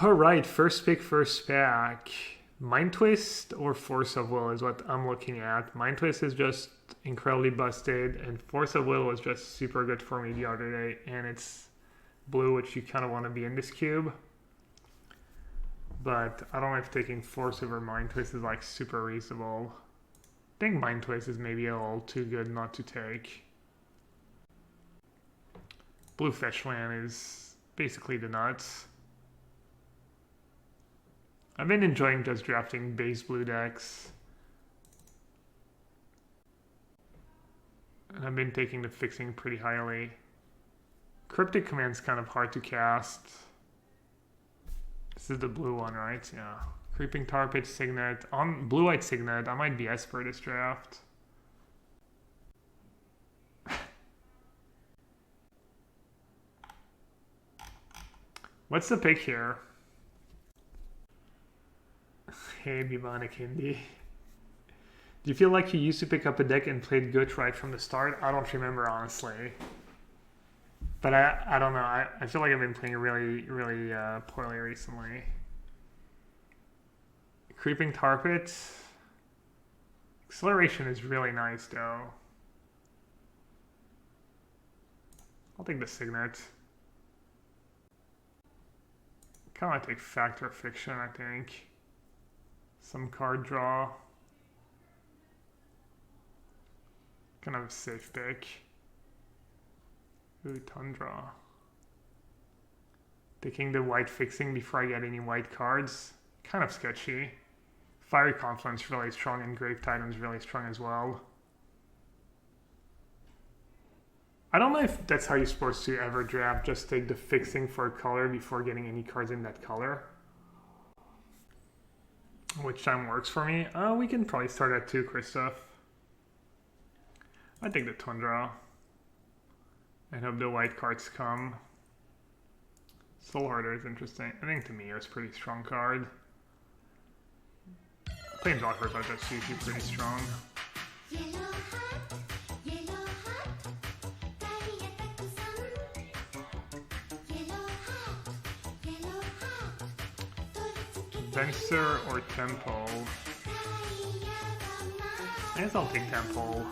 Alright, first pick, first pack. Mind Twist or Force of Will is what I'm looking at. Mind Twist is just incredibly busted, and Force of Will was just super good for me the other day, and it's blue, which you kind of want to be in this cube. But I don't know if taking Force over Mind Twist is like super reasonable. I think Mind Twist is maybe a little too good not to take. Blue fetch land is basically the nuts. I've been enjoying just drafting base blue decks. And I've been taking the fixing pretty highly. Cryptic Command's kind of hard to cast. This is the blue one, right? Yeah. Creeping Tar Pit, Signet. On Blue-White Signet, I might be Esper this draft. What's the pick here? Hey, Bibonic Hindi. Do you feel like you used to pick up a deck and played good right from the start? I don't remember, honestly. But I don't know. I feel like I've been playing really poorly recently. Creeping Tar Pit. Acceleration is really nice, though. I'll take the Signet. Kind of take Factor Fiction, I think. Some card draw. Kind of a safe pick. Ooh, Tundra. Taking the white fixing before I get any white cards. Kind of sketchy. Fiery Confluence really strong, and Grave Titan's really strong as well. I don't know if that's how you're supposed to ever draft. Just take the fixing for a color before getting any cards in that color. Which time works for me? We can probably start at 2, Christoph. I take the Tundra. I hope the white cards come. Soul Harder is interesting. I think Tamio is a pretty strong card. Planeswalkers are just usually pretty strong. Venser or Temple? I guess I'll take Temple.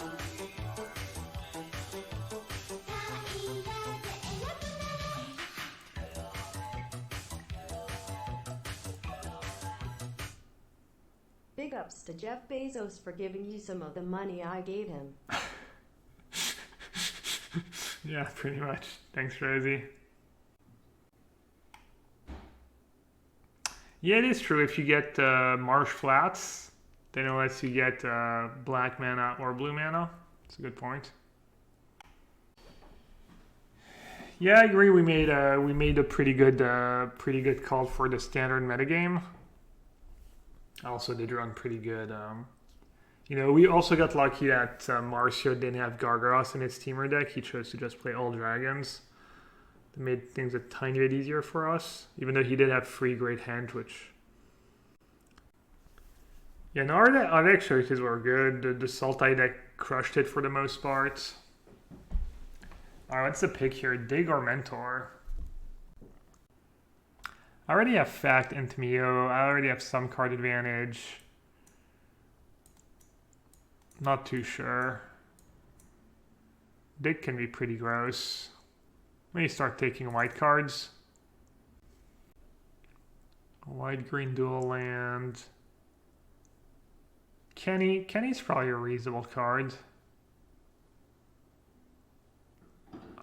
Big ups to Jeff Bezos for giving you some of the money I gave him. Yeah, pretty much. Thanks, Rosie. Yeah, it is true. If you get Marsh Flats, then it lets you get black mana or blue mana. That's a good point. Yeah, I agree. We made a pretty good call for the standard metagame. I also did run pretty good. You know, we also got lucky that Marcio didn't have Gargaros in his teamer deck. He chose to just play all dragons. That made things a tiny bit easier for us, even though he did have 3 great hands, which... Yeah, no, our deck choices were good. The Sultai deck crushed it for the most part. Alright, what's the pick here? Dig or Mentor? I already have Fact and Tamio. I already have some card advantage. Not too sure. Dig can be pretty gross. Maybe start taking white cards. White-green dual land. Kenny's probably a reasonable card.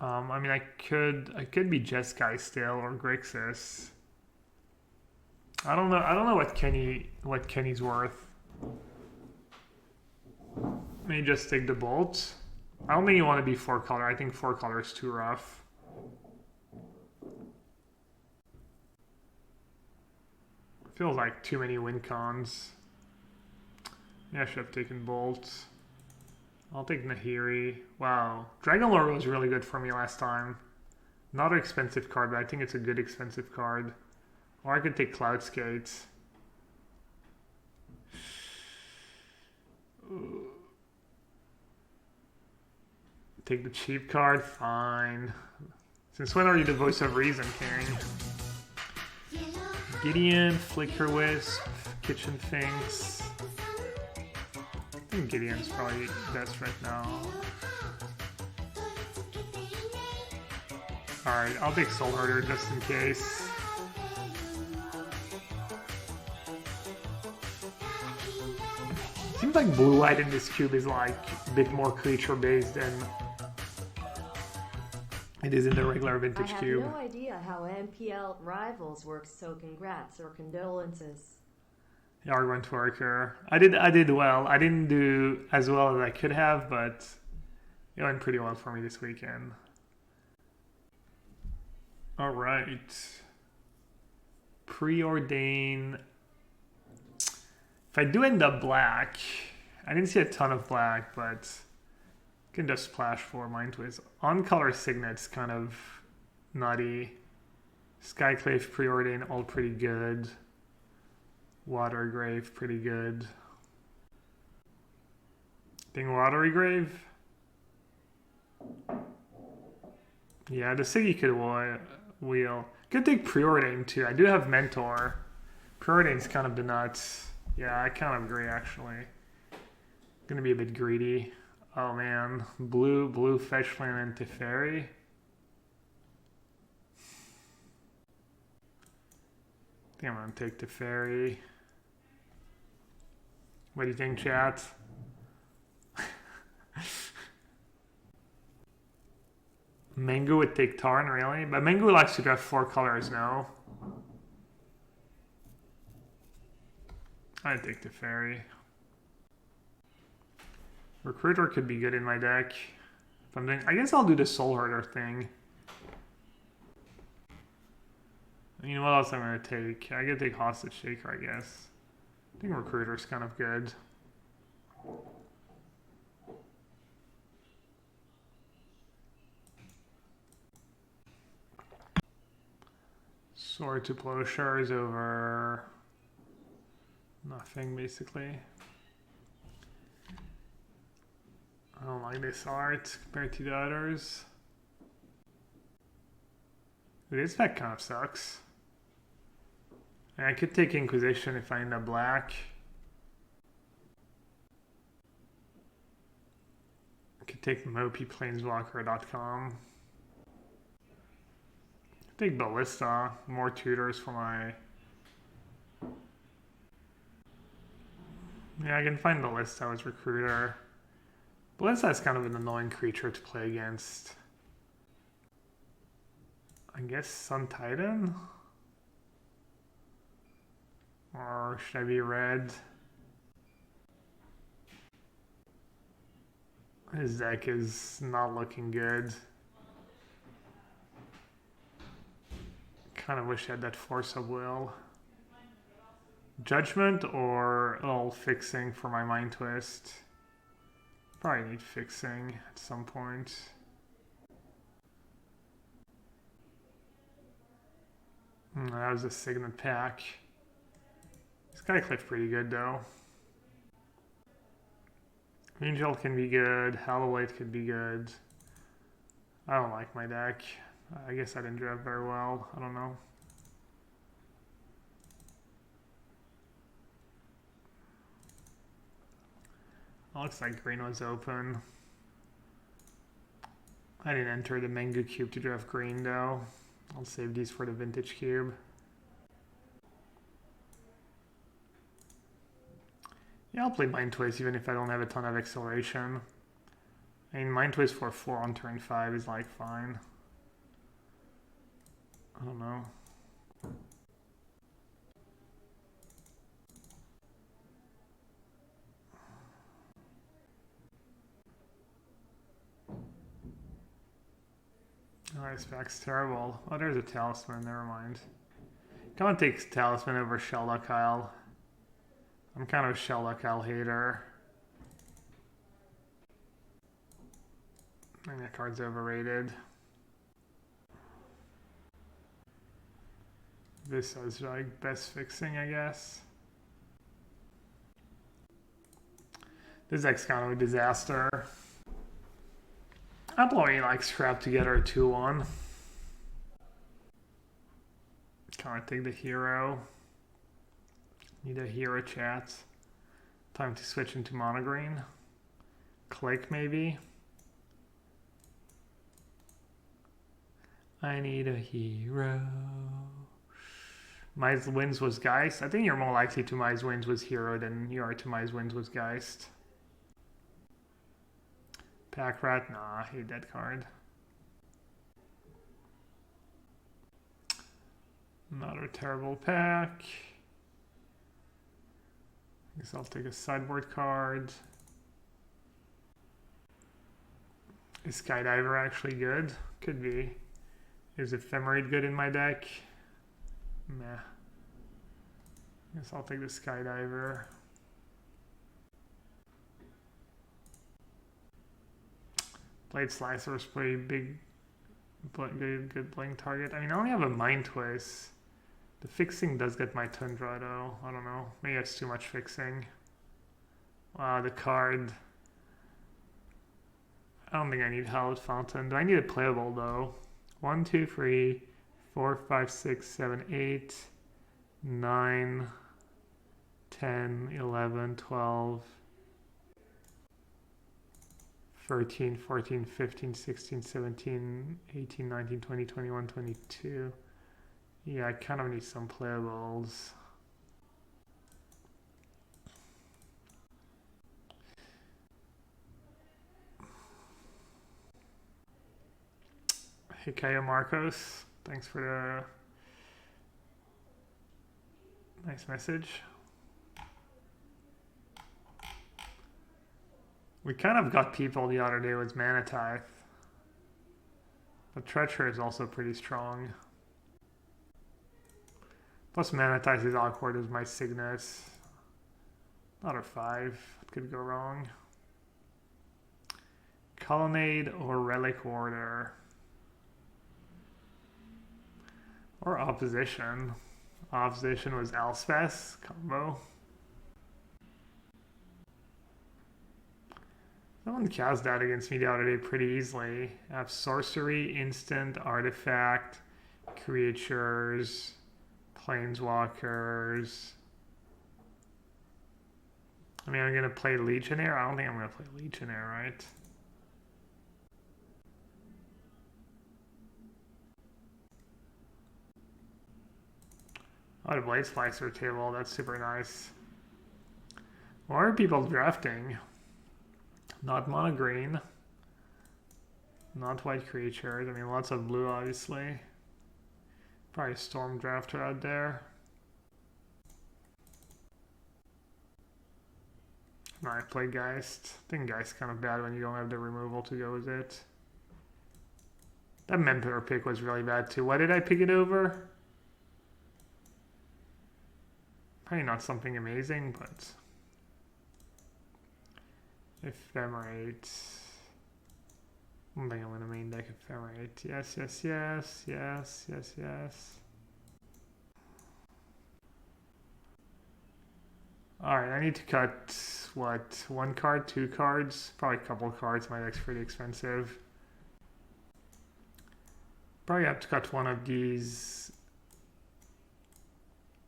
I mean, I could be Jeskai still or Grixis. I don't know what Kenny's worth. Maybe just take the Bolt. I don't think you want to be 4 color. I think 4 color is too rough. Feels like too many win cons. Yeah, I should have taken Bolt. I'll take Nahiri. Wow. Dragon Lord was really good for me last time. Not an expensive card, but I think it's a good expensive card. Or I could take Cloud Skates. Take the cheap card? Fine. Since when are you the voice of reason, King? Gideon, Flicker Wisp, Kitchen Sphinx. I think Gideon's probably best right now. Alright, I'll take Soul Herder just in case. Seems like blue-white in this cube is like a bit more creature-based than it is in the regular vintage cube. I have no idea how MPL Rivals works, so congrats or condolences. The Argument Worker. I did well. I didn't do as well as I could have, but it went pretty well for me this weekend. Alright. Preordain. If I do end up black, I didn't see a ton of black, but I can just splash for Mind Twist. On color Signet's kind of nutty. Skyclave, Preordain, all pretty good. Watery Grave, pretty good. I think Watery Grave. Yeah, the Siggy could wheel. Could take Preordain too. I do have Mentor. Preordain's kind of the nuts. Yeah, I kind of agree actually. Gonna be a bit greedy. Oh man, blue fetch land into Teferi. I think I'm gonna take Teferi. What do you think, chat? Mengu would take Tarn, really? But Mengu likes to draft 4 colors now. I'd take Teferi. Recruiter could be good in my deck. If I'm doing, I guess I'll do the Soul Herder thing. You know what else I'm going to take? I could take Hostage Taker, I guess. I think Recruiter's kind of good. Sword to Plowshares over nothing, basically. I don't like this art compared to the others. This deck kind of sucks. And I could take Inquisition if I end up black. I could take MoPyPlaneswalker.com. Take Ballista, more tutors for my... Yeah, I can find Ballista as Recruiter. Ballista is kind of an annoying creature to play against. I guess Sun Titan? Or should I be red? His deck is not looking good. Kind of wish I had that Force of Will. Judgment or fixing for my Mind Twist. Probably need fixing at some point. That was a Signet pack. Skycliff pretty good though. Angel can be good. Hallowate could be good. I don't like my deck. I guess I didn't draft very well. I don't know. Looks like green was open. I didn't enter the MenguCube to draft green though. I'll save these for the vintage cube. Yeah, I'll play Mind Twist even if I don't have a ton of acceleration. I mean, Mind Twist for 4 on turn 5 is like fine. I don't know. Oh, this pack's terrible. Oh, there's a Talisman, never mind. Come on, take Talisman over Shelduck Isle. I'm kind of a Shelduck Isle hater. I think that card's overrated. This is like best fixing, I guess. This deck's kind of a disaster. I'll probably like scrap together a 2-1. Kind of take the hero. Need a hero chat. Time to switch into mono green. Click maybe. I need a hero. Mize wins was Geist. I think you're more likely to Mize wins was hero than you are to Mize wins was Geist. Pack rat? Nah, I hate that card. Another terrible pack. I guess I'll take a sideboard card. Is Skydiver actually good? Could be. Is Ephemerate good in my deck? Meh. Guess I'll take the Skydiver. Blade Slicer is pretty big, good blink target. I mean, I only have a Mind Twist. The fixing does get my Tundra though. I don't know. Maybe it's too much fixing. Wow, the card. I don't think I need Hallowed Fountain. Do I need a playable though? 1, 2, 3, 4, 5, 6, 7, 8, 9, 10, 11, 12, 13, 14, 15, 16, 17, 18, 19, 20, 21, 22. Yeah, I kind of need some playables. Hey Kaya Marcos, thanks for the nice message. We kind of got people the other day with Mana Tithe. But Treacher is also pretty strong. Plus Mana Tithe is awkward as my Cygnus. Another 5. What could go wrong? Colonnade or Relic Order. Or Opposition. Opposition was Elspeth combo. Someone cast that against me the other day pretty easily. I have Sorcery, Instant, Artifact, Creatures, Planeswalkers. I mean, I'm going to play Legionnaire? I don't think I'm going to play Legionnaire, right? Oh, the Blade Slicer table, that's super nice. Why are people drafting? Not mono green. Not white creatures. I mean, lots of blue, obviously. Probably a Storm Drafter out there. No, I play Geist. I think Geist kind of bad when you don't have the removal to go with it. That Mentor pick was really bad too. Why did I pick it over? Probably not something amazing, but... Ephemerate. I think I'm going to main deck Ephemerate. Yes, yes, yes, yes, yes, yes. Alright, I need to cut, what, 1 card, 2 cards? Probably a couple cards, my deck's pretty expensive. Probably have to cut one of these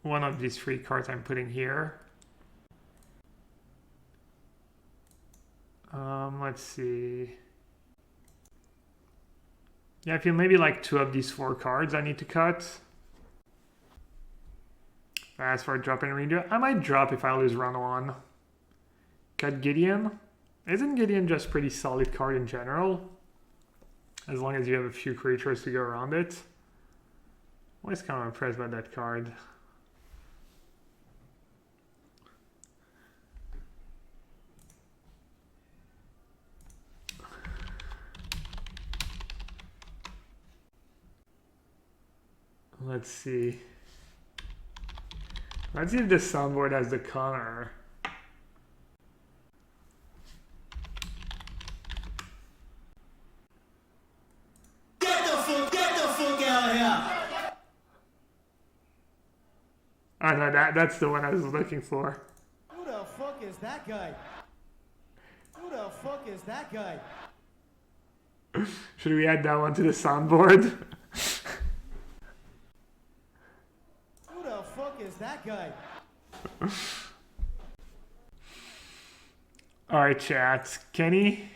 3 cards I'm putting here. Let's see. Yeah, I feel maybe like 2 of these 4 cards I need to cut. As for drop and redo, I might drop if I lose run 1. Cut Gideon. Isn't Gideon just pretty solid card in general? As long as you have a few creatures to go around it. I'm always kind of impressed by that card. Let's see. Let's see if the soundboard has the Connor. Get the fuck out here! Oh no, that's the one I was looking for. Who the fuck is that guy? Who the fuck is that guy? Should we add that one to the soundboard? Who the fuck is that guy? Alright, chat. Kenny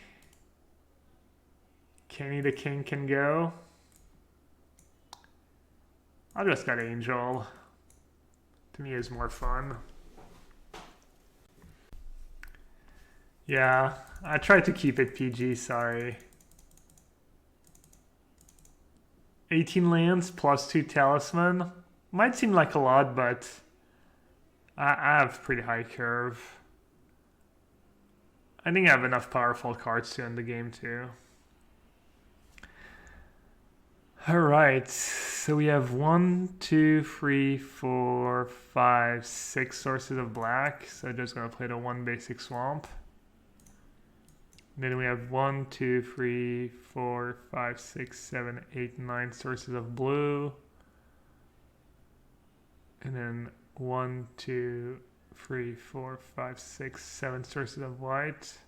the king can go. I just got Angel. To me is more fun. Yeah, I tried to keep it PG, sorry. 18 lands plus 2 talisman. Might seem like a lot, but I have pretty high curve. I think I have enough powerful cards to end the game too. Alright, so we have 1, 2, 3, 4, 5, 6 sources of black. So just gonna play the 1 basic swamp. Then we have 1, 2, 3, 4, 5, 6, 7, 8, 9 sources of blue. And then 1, 2, 3, 4, 5, 6, 7 sources of white.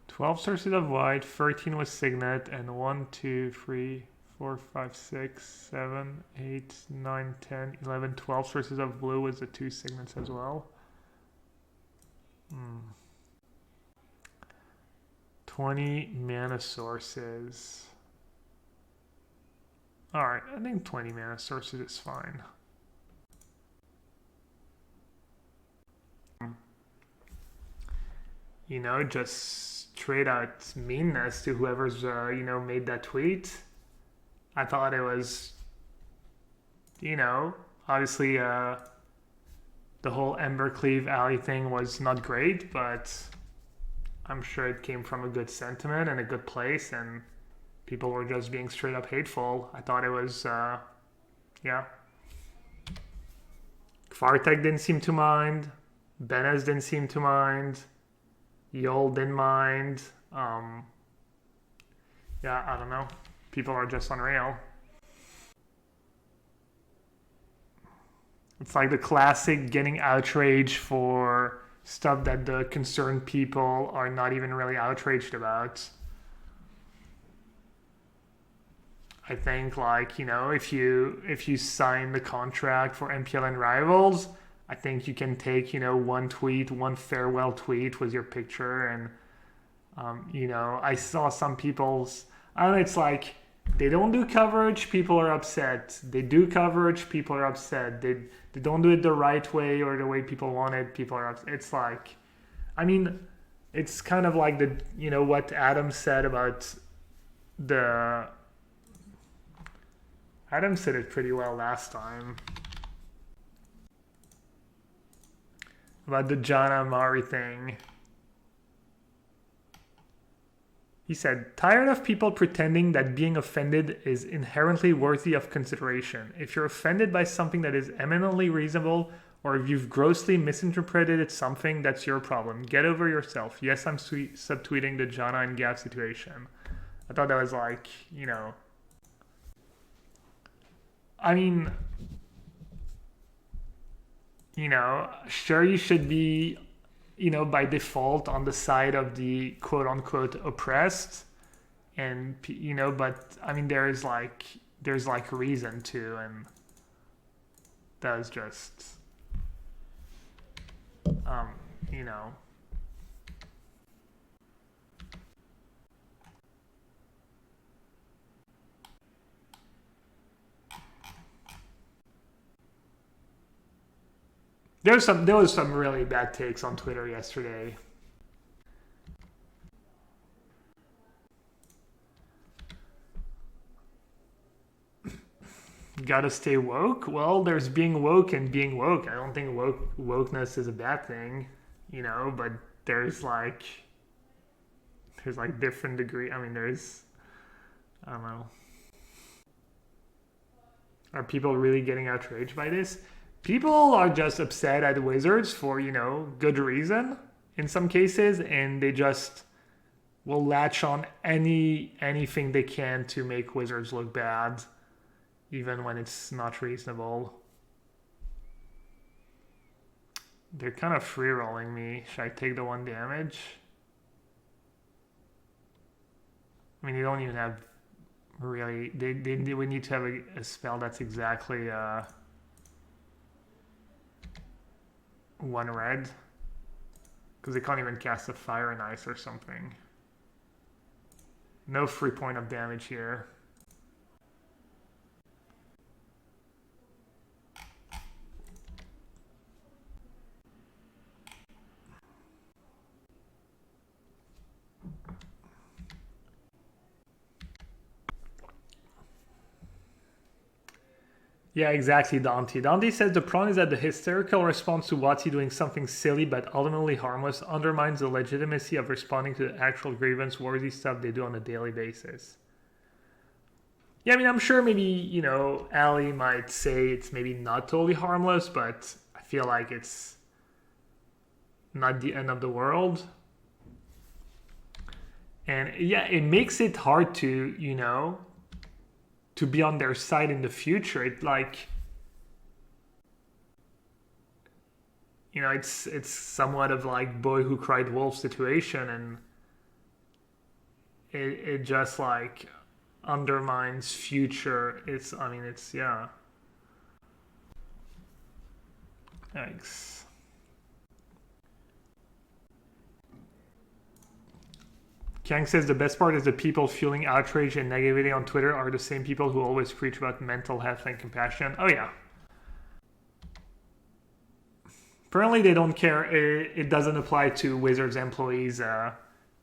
Twelve sources of white, 13 with signet, and 1, 2, 3, 4, 5, 6, 7, 8, 9, 10, 11, 12 sources of blue with the 2 signets as well. 20 mana sources. Alright, I think 20 mana sources is fine. You know, just straight out meanness to whoever's, you know, made that tweet. I thought it was, you know, obviously the whole Embercleave Alley thing was not great, but I'm sure it came from a good sentiment and a good place, and people were just being straight up hateful. I thought it was, yeah. Fartek didn't seem to mind. Benez didn't seem to mind. Yol didn't mind. Yeah, I don't know. People are just unreal. It's like the classic getting outraged for stuff that the concerned people are not even really outraged about. I think, like, you know, if you sign the contract for MPLN Rivals, I think you can take, you know, one tweet, one farewell tweet with your picture, and you know, I saw some people's, I don't know, it's like they don't do coverage, people are upset. They do coverage, people are upset. They don't do it the right way or the way people want it, people are upset. It's like, I mean, it's kind of like the, you know, what Adam said about the, Adam said it pretty well last time. About the John Amari thing. He said, tired of people pretending that being offended is inherently worthy of consideration. If you're offended by something that is eminently reasonable, or if you've grossly misinterpreted something, that's your problem. Get over yourself. Yes, I'm subtweeting the Jana and Gav situation. I thought that was like, you know, I mean, you know, sure, you should be, you know, by default on the side of the quote unquote oppressed, and, you know, but I mean, there's like reason to, and that was just, you know. There was some really bad takes on Twitter yesterday. Gotta stay woke? Well, there's being woke and being woke. I don't think wokeness is a bad thing, you know, but there's like different degree. I mean, I don't know. Are people really getting outraged by this? People are just upset at Wizards for, you know, good reason in some cases, and they just will latch on anything they can to make Wizards look bad, even when it's not reasonable. They're kind of free rolling me. Should I take the 1 damage? I mean, you don't even have really, we need to have a spell that's exactly 1 red. Because they can't even cast a Fire and Ice or something. No free point of damage here. Yeah, exactly, Dante. Dante says the problem is that the hysterical response to Wati doing something silly but ultimately harmless undermines the legitimacy of responding to the actual grievance-worthy stuff they do on a daily basis. Yeah, I mean, I'm sure maybe, you know, Ali might say it's maybe not totally harmless, but I feel like it's not the end of the world. And yeah, it makes it hard to, you know, to be on their side in the future. It like, you know, it's somewhat of like boy who cried wolf situation, and it just like undermines future. I mean it's yeah. Thanks. Kang says the best part is the people fueling outrage and negativity on Twitter are the same people who always preach about mental health and compassion. Oh yeah. Apparently they don't care. It doesn't apply to Wizards employees.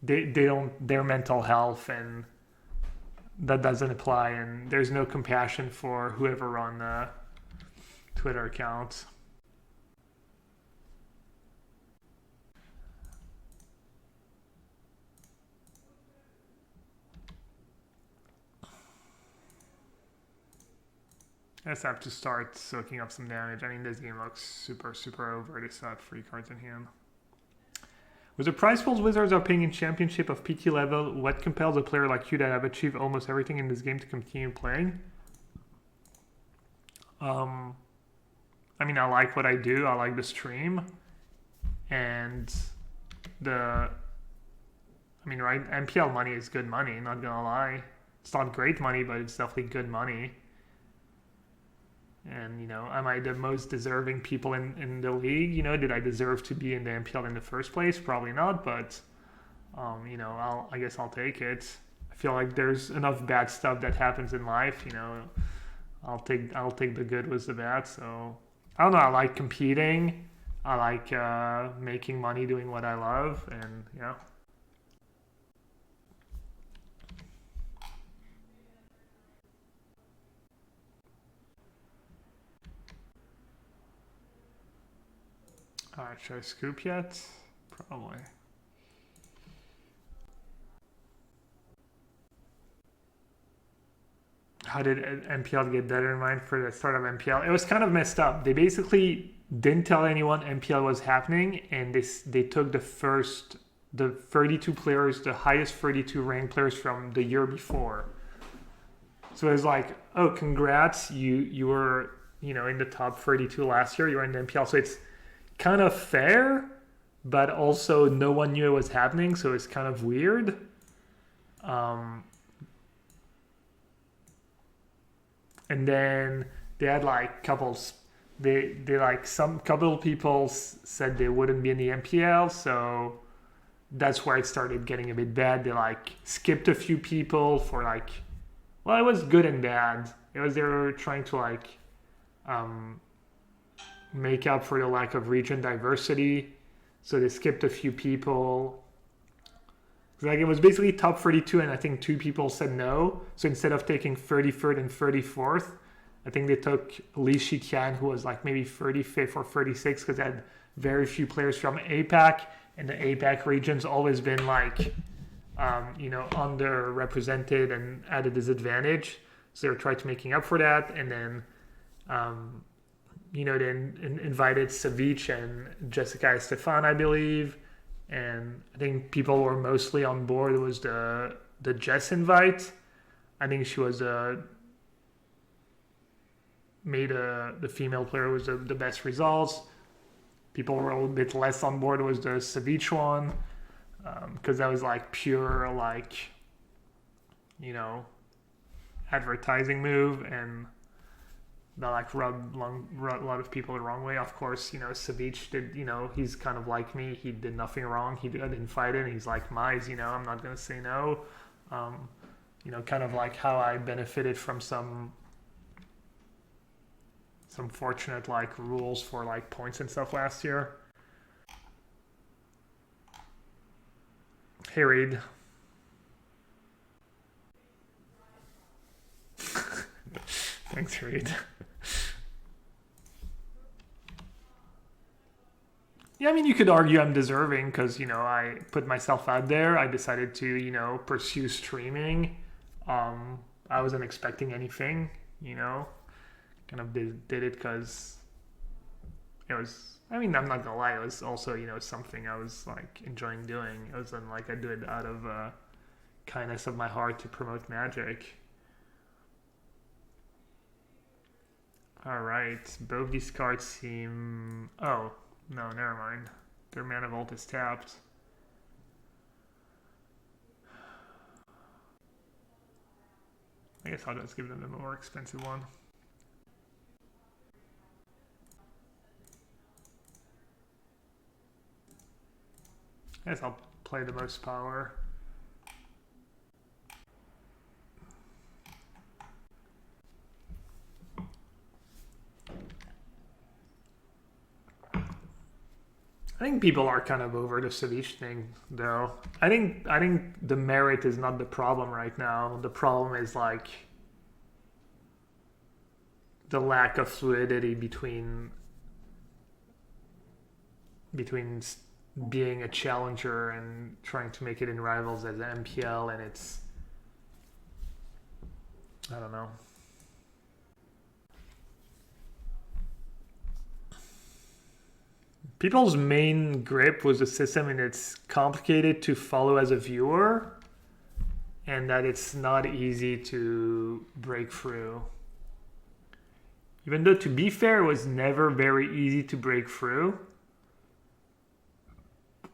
They don't, their mental health, and that doesn't apply. And there's no compassion for whoever run the Twitter accounts. I just have to start soaking up some damage. I mean, this game looks super, super over. They still have 3 cards in hand. With the prize pools Wizards are paying in championship of PT level, what compels a player like you that have achieved almost everything in this game to continue playing? I mean, I like what I do. I like the stream. And I mean, right, MPL money is good money, not gonna lie. It's not great money, but it's definitely good money. And, you know, am I the most deserving people in the league? You know, did I deserve to be in the MPL in the first place? Probably not, but, you know, I guess I'll take it. I feel like there's enough bad stuff that happens in life, you know. I'll take the good with the bad. So, I don't know, I like competing. I like making money doing what I love, and, you know. Alright, should I scoop yet? Probably. How did MPL get better in mind for the start of MPL? It was kind of messed up. They basically didn't tell anyone MPL was happening, and they took the 32 players, the highest 32 ranked players from the year before. So it was like, oh, congrats, you were, you know, in the top 32 last year. You were in the MPL, so it's kind of fair, but also no one knew it was happening, so it's kind of weird. And then they had like couples. They like some couple people said they wouldn't be in the MPL, so that's where it started getting a bit bad. They like skipped a few people for like, well, it was good and bad. It was they were trying to like make up for the lack of region diversity, so they skipped a few people. Like it was basically top 32, and I think 2 people said no. So instead of taking 33rd and 34th, I think they took Li Shiqian, who was like maybe 35th or 36th, because they had very few players from APAC, and the APAC region's always been like, you know, underrepresented and at a disadvantage. So they were trying to making up for that, and then, you know, then invited Savic and Jessica Estefan, I believe. And I think people were mostly on board. It was the Jess invite. I think she was made the female player was the best results. People were a little bit less on board. It was the Savic one, because that was like pure, like, you know, advertising move, and that like rubbed a lot of people the wrong way. Of course, you know, Savich did, you know, he's kind of like me. He did nothing wrong. I didn't fight it. He's like Mize, you know, I'm not going to say no. You know, kind of like how I benefited from some fortunate like rules for like points and stuff last year. Hey, Reed. Thanks, Reed. Yeah, I mean, you could argue I'm deserving because, you know, I put myself out there. I decided to, you know, pursue streaming. I wasn't expecting anything, you know. Kind of did it because it was, I mean, I'm not gonna lie, it was also, you know, something I was like enjoying doing. It wasn't like I do it out of kindness of my heart to promote Magic. Alright, both these cards seem... Oh, no, never mind. Their Mana Vault is tapped. I guess I'll just give them the more expensive one. I guess I'll play the most power. I think people are kind of over the Savich thing, though. I think the merit is not the problem right now. The problem is like the lack of fluidity between being a challenger and trying to make it in Rivals as an MPL, and it's, I don't know. People's main grip was the system, and it's complicated to follow as a viewer, and that it's not easy to break through. Even though, to be fair, it was never very easy to break through.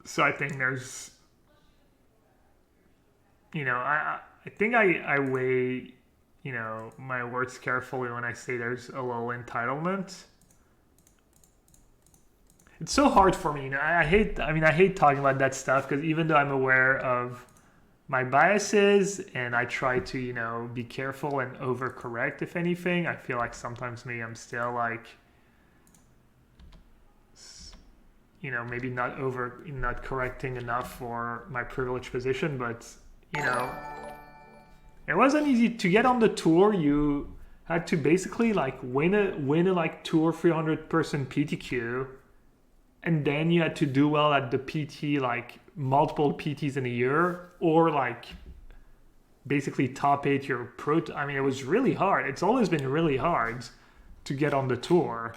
So I think there's, you know, I think I weigh, you know, my words carefully when I say there's a little entitlement. It's so hard for me, you know. I hate talking about that stuff because even though I'm aware of my biases and I try to, you know, be careful and overcorrect if anything, I feel like sometimes maybe I'm still like, you know, maybe not correcting enough for my privileged position, but, you know, it wasn't easy to get on the tour. You had to basically like win a like 200 or 300 person PTQ, and then you had to do well at the PT, like multiple PTs in a year, or like basically top 8 your pro. I mean, it was really hard. It's always been really hard to get on the tour.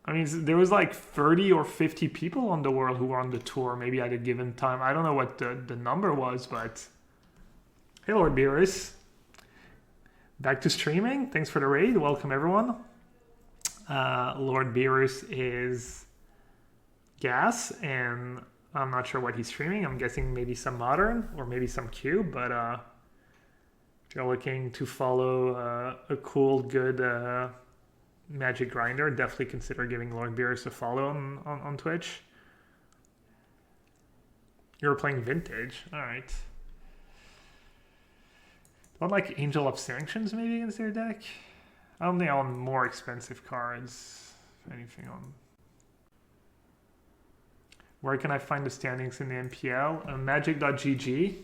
I mean, there was like 30 or 50 people on the world who were on the tour, maybe at a given time. I don't know what the number was, but hey, Lord Beerus. Back to streaming. Thanks for the raid. Welcome, everyone. Lord Beerus is Gas, and I'm not sure what he's streaming. I'm guessing maybe some Modern or maybe some Cube, but if you're looking to follow a cool, good Magic grinder, definitely consider giving Lord Beerus a follow on Twitch. You were playing Vintage. Alright. What, like Angel of Sanctions maybe against their deck? I don't think I want more expensive cards, if anything. Where can I find the standings in the MPL? Magic.gg.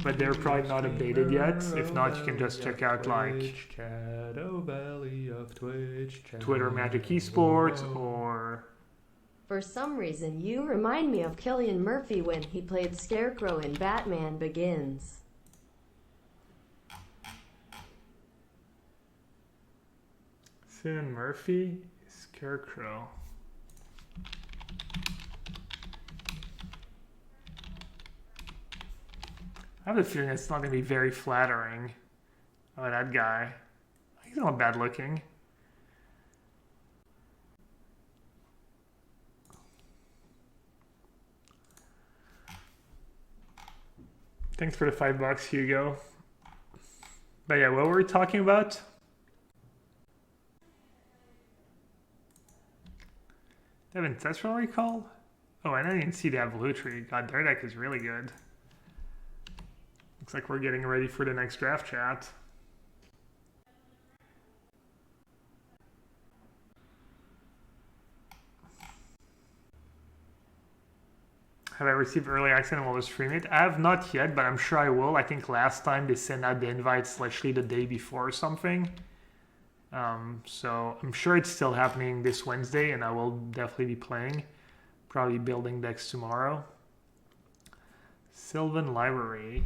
But they're probably not updated yet. If not, you can just check out like Twitter Magic Esports or... For some reason, you remind me of Cillian Murphy when he played Scarecrow in Batman Begins. Cillian Murphy, Scarecrow. I have a feeling it's not going to be very flattering. Oh, that guy. He's not bad looking. Thanks for the $5, Hugo. But yeah, what were we talking about? They have Ancestral Recall? Oh, I didn't even see the Evolutory. God, their deck is really good. Looks like we're getting ready for the next draft chat. Have I received early access and will stream it? I have not yet, but I'm sure I will. I think last time they sent out the invites literally the day before or something. So I'm sure it's still happening this Wednesday, and I will definitely be playing. Probably building decks tomorrow. Sylvan Library.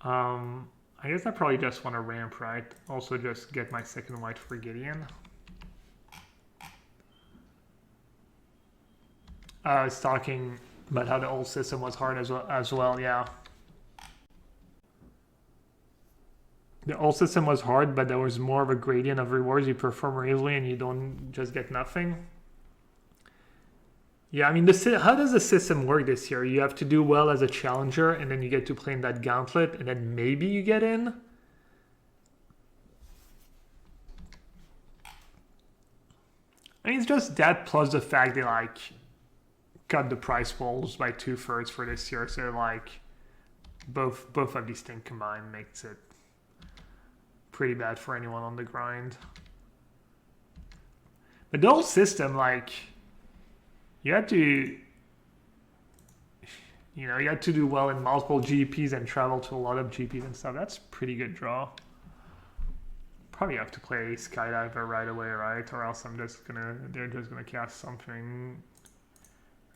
I guess I probably just want to ramp, right? Also just get my second white for Gideon. I was talking about how the old system was hard as well, yeah. The old system was hard, but there was more of a gradient of rewards. You perform really and you don't just get nothing. Yeah, I mean, how does the system work this year? You have to do well as a challenger, and then you get to play in that gauntlet, and then maybe you get in? I mean, it's just that plus the fact they, like, cut the prize pools by 2/3 for this year. So, like, both of these things combined makes it pretty bad for anyone on the grind. But the whole system, like, you had to do well in multiple GPs and travel to a lot of GPs and stuff. That's a pretty good draw. Probably have to play Skydiver right away, right? Or else they're just gonna cast something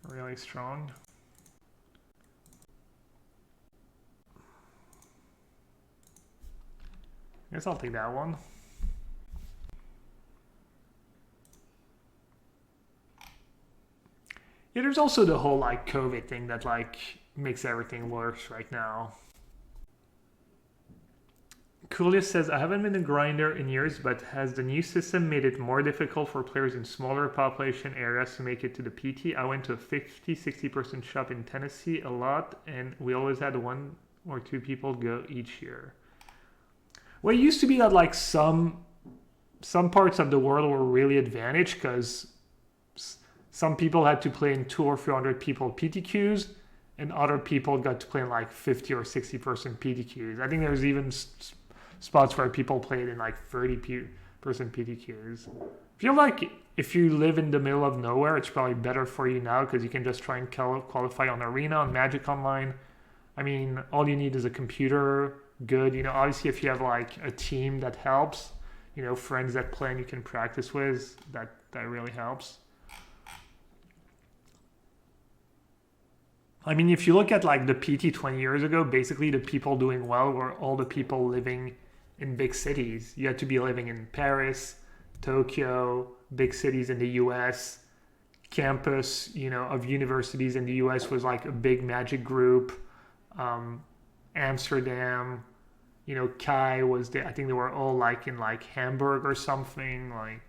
really strong. I guess I'll take that one. Yeah, there's also the whole like COVID thing that like makes everything worse right now. Coolius says, I haven't been a grinder in years, but has the new system made it more difficult for players in smaller population areas to make it to the PT? I went to a 50-60% shop in Tennessee a lot, and we always had 1 or 2 people go each year. Well, it used to be that like some parts of the world were really advantaged because some people had to play in 200 or 300 people PTQs, and other people got to play in like 50 or 60% PTQs. I think there's even spots where people played in like 30% PTQs. I feel like if you live in the middle of nowhere, it's probably better for you now because you can just try and qualify on Arena, on Magic Online. I mean, all you need is a computer, good. You know, obviously if you have like a team that helps, you know, friends that play and you can practice with, that really helps. I mean, if you look at like the PT 20 years ago, basically the people doing well were all the people living in big cities. You had to be living in Paris, Tokyo, big cities in the US. Campus, you know, of universities in the US was like a big Magic group. Amsterdam, you know, Kai was there. I think they were all like in like Hamburg or something. Like,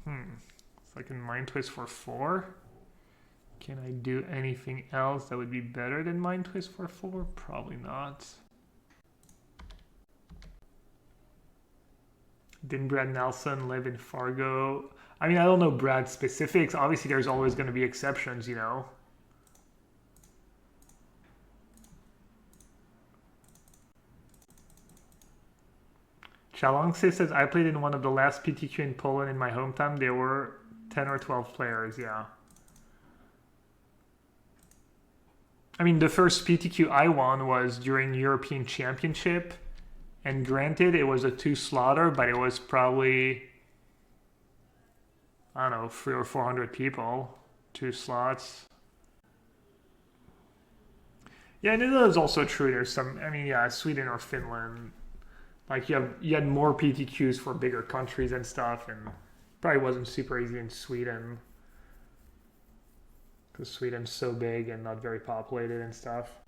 It's like a Mind Twist for 4. Can I do anything else that would be better than Mind Twist for 4? Probably not. Didn't Brad Nelson live in Fargo? I mean, I don't know Brad's specifics. Obviously, there's always going to be exceptions, you know. Chalongse says, I played in one of the last PTQ in Poland in my hometown. There were 10 or 12 players, yeah. I mean, the first PTQ I won was during European Championship. And granted, it was a 2 slaughter, but it was probably, I don't know, 300 or 400 people, 2 slots. Yeah, and it is also true. There's some, I mean, yeah, Sweden or Finland, like you had more PTQs for bigger countries and stuff, and probably wasn't super easy in Sweden because Sweden's so big and not very populated and stuff.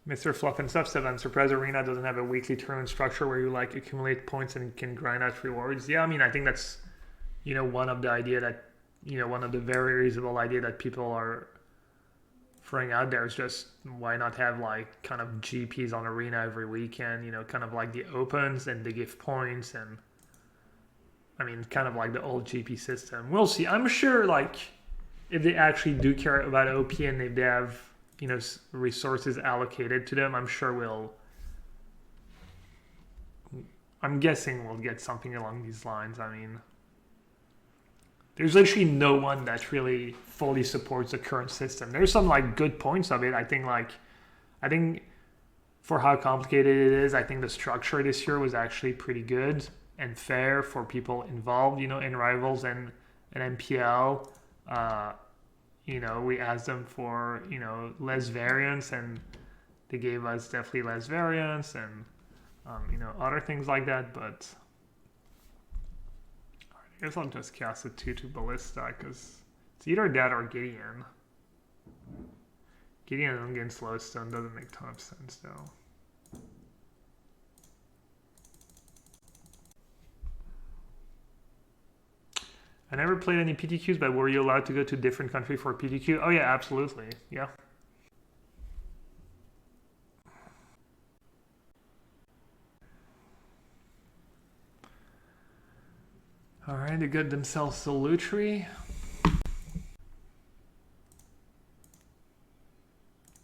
Mr. Fluff and Stuff said, I'm surprised Arena doesn't have a weekly tournament structure where you like accumulate points and can grind out rewards. Yeah, I mean, I think that's, you know, one of the idea that, you know, one of the very reasonable idea that people are throwing out there is just why not have like kind of GPs on Arena every weekend, you know, kind of like the opens and they give points and I mean, kind of like the old GP system. We'll see. I'm sure like if they actually do care about OP and if they have, you know, resources allocated to them, I'm sure I'm guessing we'll get something along these lines. I mean, there's literally no one that really fully supports the current system. There's some like good points of it. I think for how complicated it is, I think the structure this year was actually pretty good and fair for people involved, you know, in Rivals and MPL. You know, we asked them for, you know, less variance and they gave us definitely less variance and, you know, other things like that, but I guess I'll just cast a 2/2 Ballista because it's either that or Gideon. Gideon against Lowstone doesn't make a ton of sense though. I never played any PTQs, but were you allowed to go to a different country for a PTQ? Oh yeah, absolutely. Yeah. All right, they got themselves a Lutri.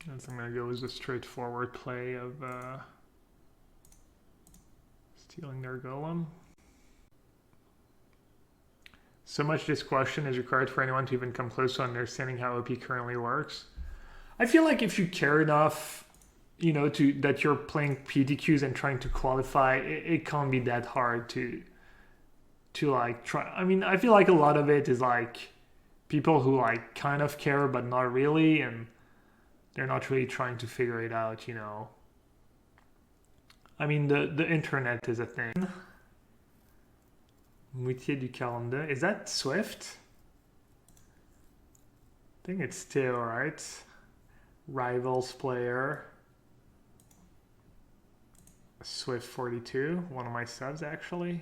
That's I'm gonna go with a straightforward play of stealing their golem. So much discussion is required for anyone to even come close to understanding how OP currently works. I feel like if you care enough, you know, that you're playing PTQs and trying to qualify, it can't be that hard to like try. I mean, I feel like a lot of it is like people who like kind of care but not really, and they're not really trying to figure it out, you know. I mean, the internet is a thing. Moutier du calendar. Is that Swift? I think it's still, right? Rivals player. Swift 42, one of my subs actually.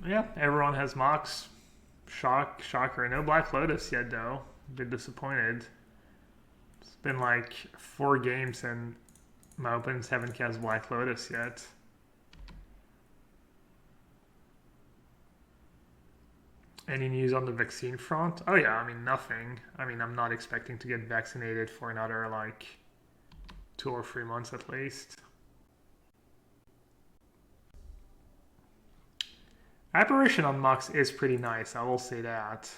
Yeah, everyone has mocks. Shocker. No Black Lotus yet though. Bit disappointed. It's been like 4 games and my opponents haven't cast Black Lotus yet. Any news on the vaccine front? Oh yeah, I mean nothing. I mean I'm not expecting to get vaccinated for another like 2 or 3 months at least. Apparition on Mox is pretty nice, I will say that.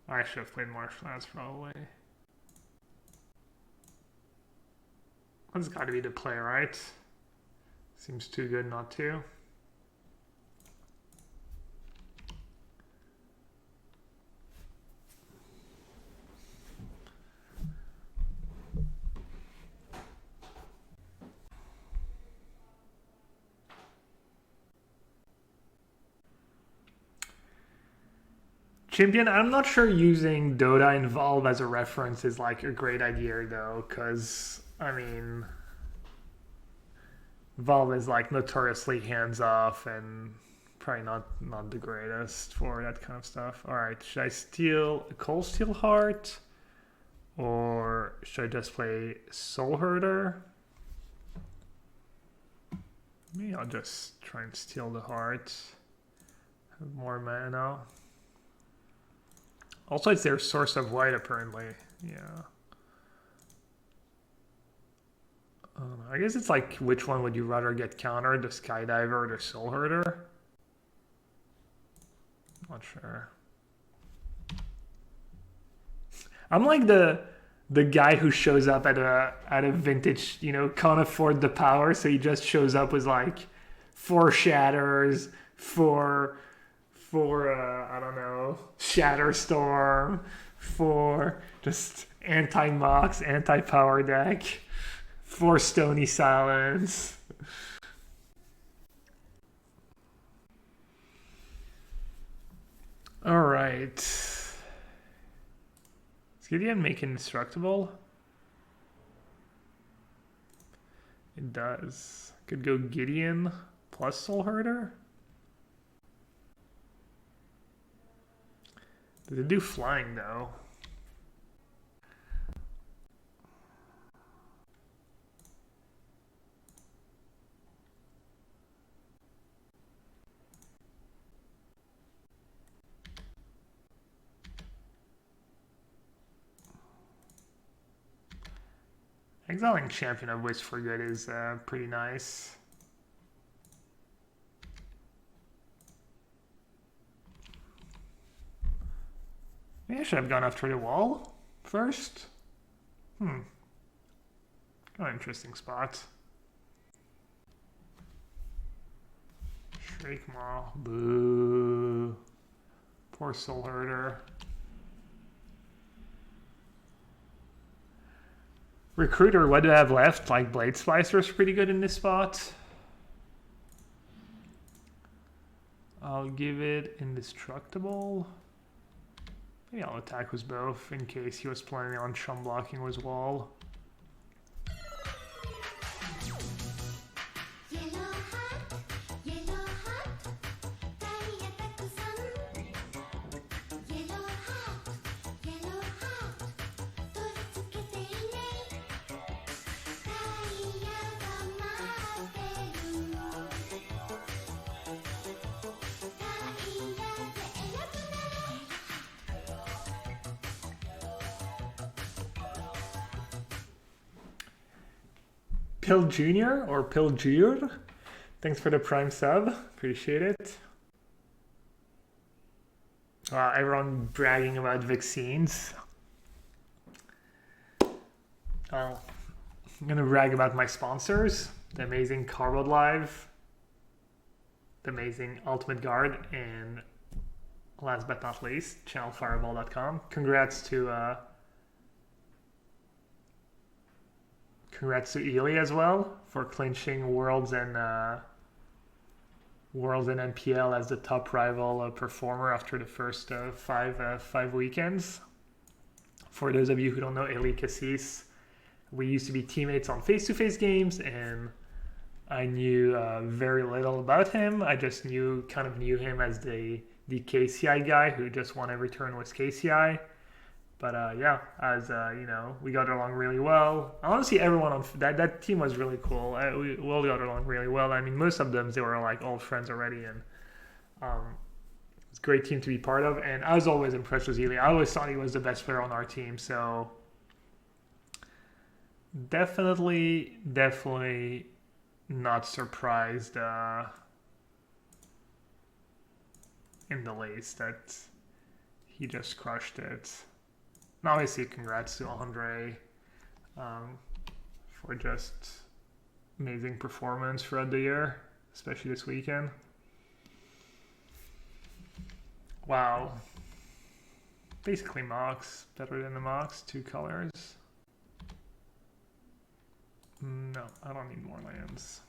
I should have played Marshlands probably. That's got to be the play, right? Seems too good not to. Champion, I'm not sure using Dota and Valve as a reference is like a great idea though, because I mean Valve is like notoriously hands-off and probably not the greatest for that kind of stuff. Alright, should I steal a Cold Steel Heart? Or should I just play Soul Herder? Maybe I'll just try and steal the heart. Have more mana. Also, it's their source of white, apparently. Yeah. I guess it's like, which one would you rather get countered, the Skydiver or the Soul Herder? Not sure. I'm like the guy who shows up at a vintage, you know, can't afford the power, so he just shows up with like 4 shatters, 4 I don't know, Shatterstorm, 4 just anti-mox, anti-power deck, 4 Stony Silence. All right. Is Gideon make indestructible? It does. Could go Gideon plus Soul Herder. Does it do flying though? Exiling Champion of Wish for Good is pretty nice. Maybe I should have gone after the wall first. Got an interesting spot. Shriek Maw. Boo. Poor Soul Herder. Recruiter, what do I have left? Like Blade Splicer is pretty good in this spot. I'll give it Indestructible. Maybe I'll attack with both in case he was planning on chum blocking with wall. Pill Jr. or Pill Jr. Thanks for the Prime sub. Appreciate it. Everyone bragging about vaccines. I'm going to brag about my sponsors. The amazing Carbod Live. The amazing Ultimate Guard. And last but not least, channelfireball.com. Congrats to Ely as well for clinching Worlds and NPL as the top rival performer after the first five weekends. For those of you who don't know Ely Cassis, we used to be teammates on face-to-face games, and I knew very little about him. I just knew him as the KCI guy who just won every turn with KCI. But yeah, as you know, we got along really well. Honestly, everyone on that team was really cool. We all got along really well. I mean, most of them, they were like old friends already, and it's a great team to be part of. And I was always impressed with Ely. I always thought he was the best player on our team. So definitely not surprised in the least that he just crushed it. And obviously, congrats to Andre for just amazing performance throughout the year, especially this weekend. Wow. Basically Mox, better than the Mox, 2 colors. No, I don't need more lands.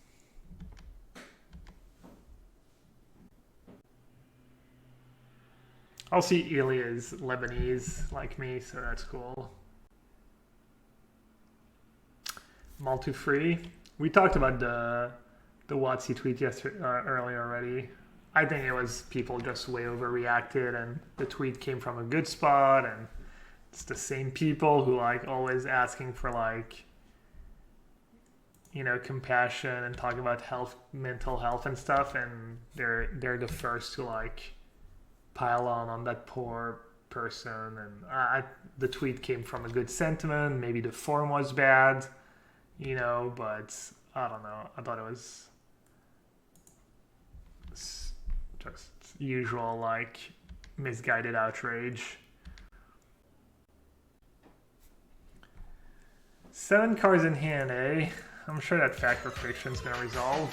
I'll see Ely is Lebanese like me, so that's cool. Maltu free. We talked about the WotC tweet earlier already. I think it was people just way overreacted, and the tweet came from a good spot, and it's the same people who like always asking for like, you know, compassion and talking about health, mental health and stuff, and they're the first to like pile on that poor person. And the tweet came from a good sentiment. Maybe the form was bad, you know, but I don't know. I thought it was just usual like misguided outrage. 7 cards in hand, eh? I'm sure that factor friction's gonna resolve.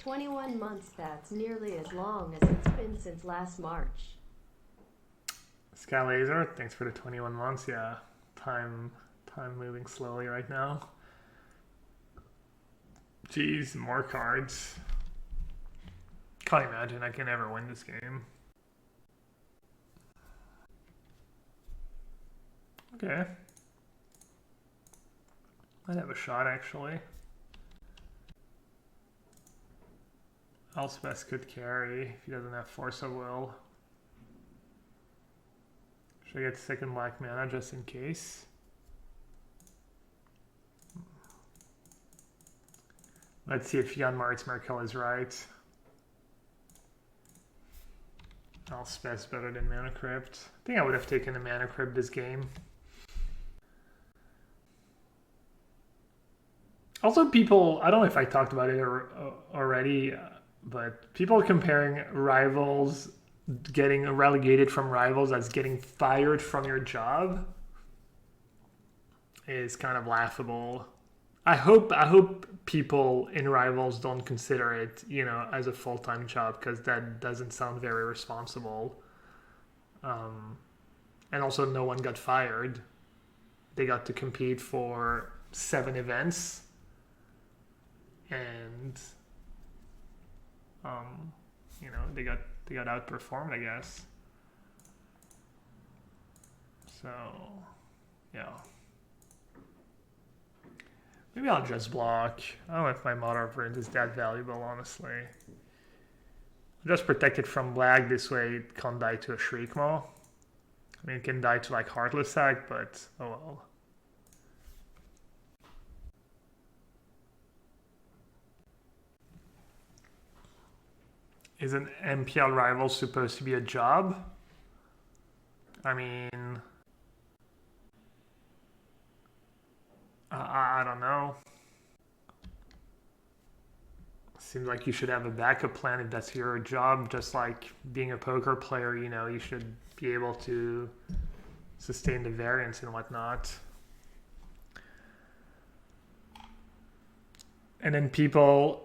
21 months, that's nearly as long as it's been since last March. Sky Laser, thanks for the 21 months. Yeah, time moving slowly right now. Jeez, more cards. Can't imagine I can ever win this game. Okay. Might have a shot actually. Elspeth could carry if he doesn't have Force of Will. Should I get second black mana just in case? Let's see if Jan Maritz Merkel is right. Elspeth's better than Mana Crypt. I think I would have taken the Mana Crypt this game. Also, people, I don't know if I talked about it already, but people comparing Rivals, getting relegated from Rivals as getting fired from your job is kind of laughable. I hope people in Rivals don't consider it, you know, as a full-time job, because that doesn't sound very responsible. And also, no one got fired. They got to compete for 7 events, and you know, they got outperformed, I guess. So, yeah. Maybe I'll just block. I don't know if my Modern Print is that valuable, honestly. I'm just protected from black, this way it can't die to a Shriekmaw. I mean, it can die to like Heartless Sack, but oh well. Is an MPL rival supposed to be a job? I mean, I don't know. Seems like you should have a backup plan if that's your job. Just like being a poker player, you know, you should be able to sustain the variance and whatnot. And then people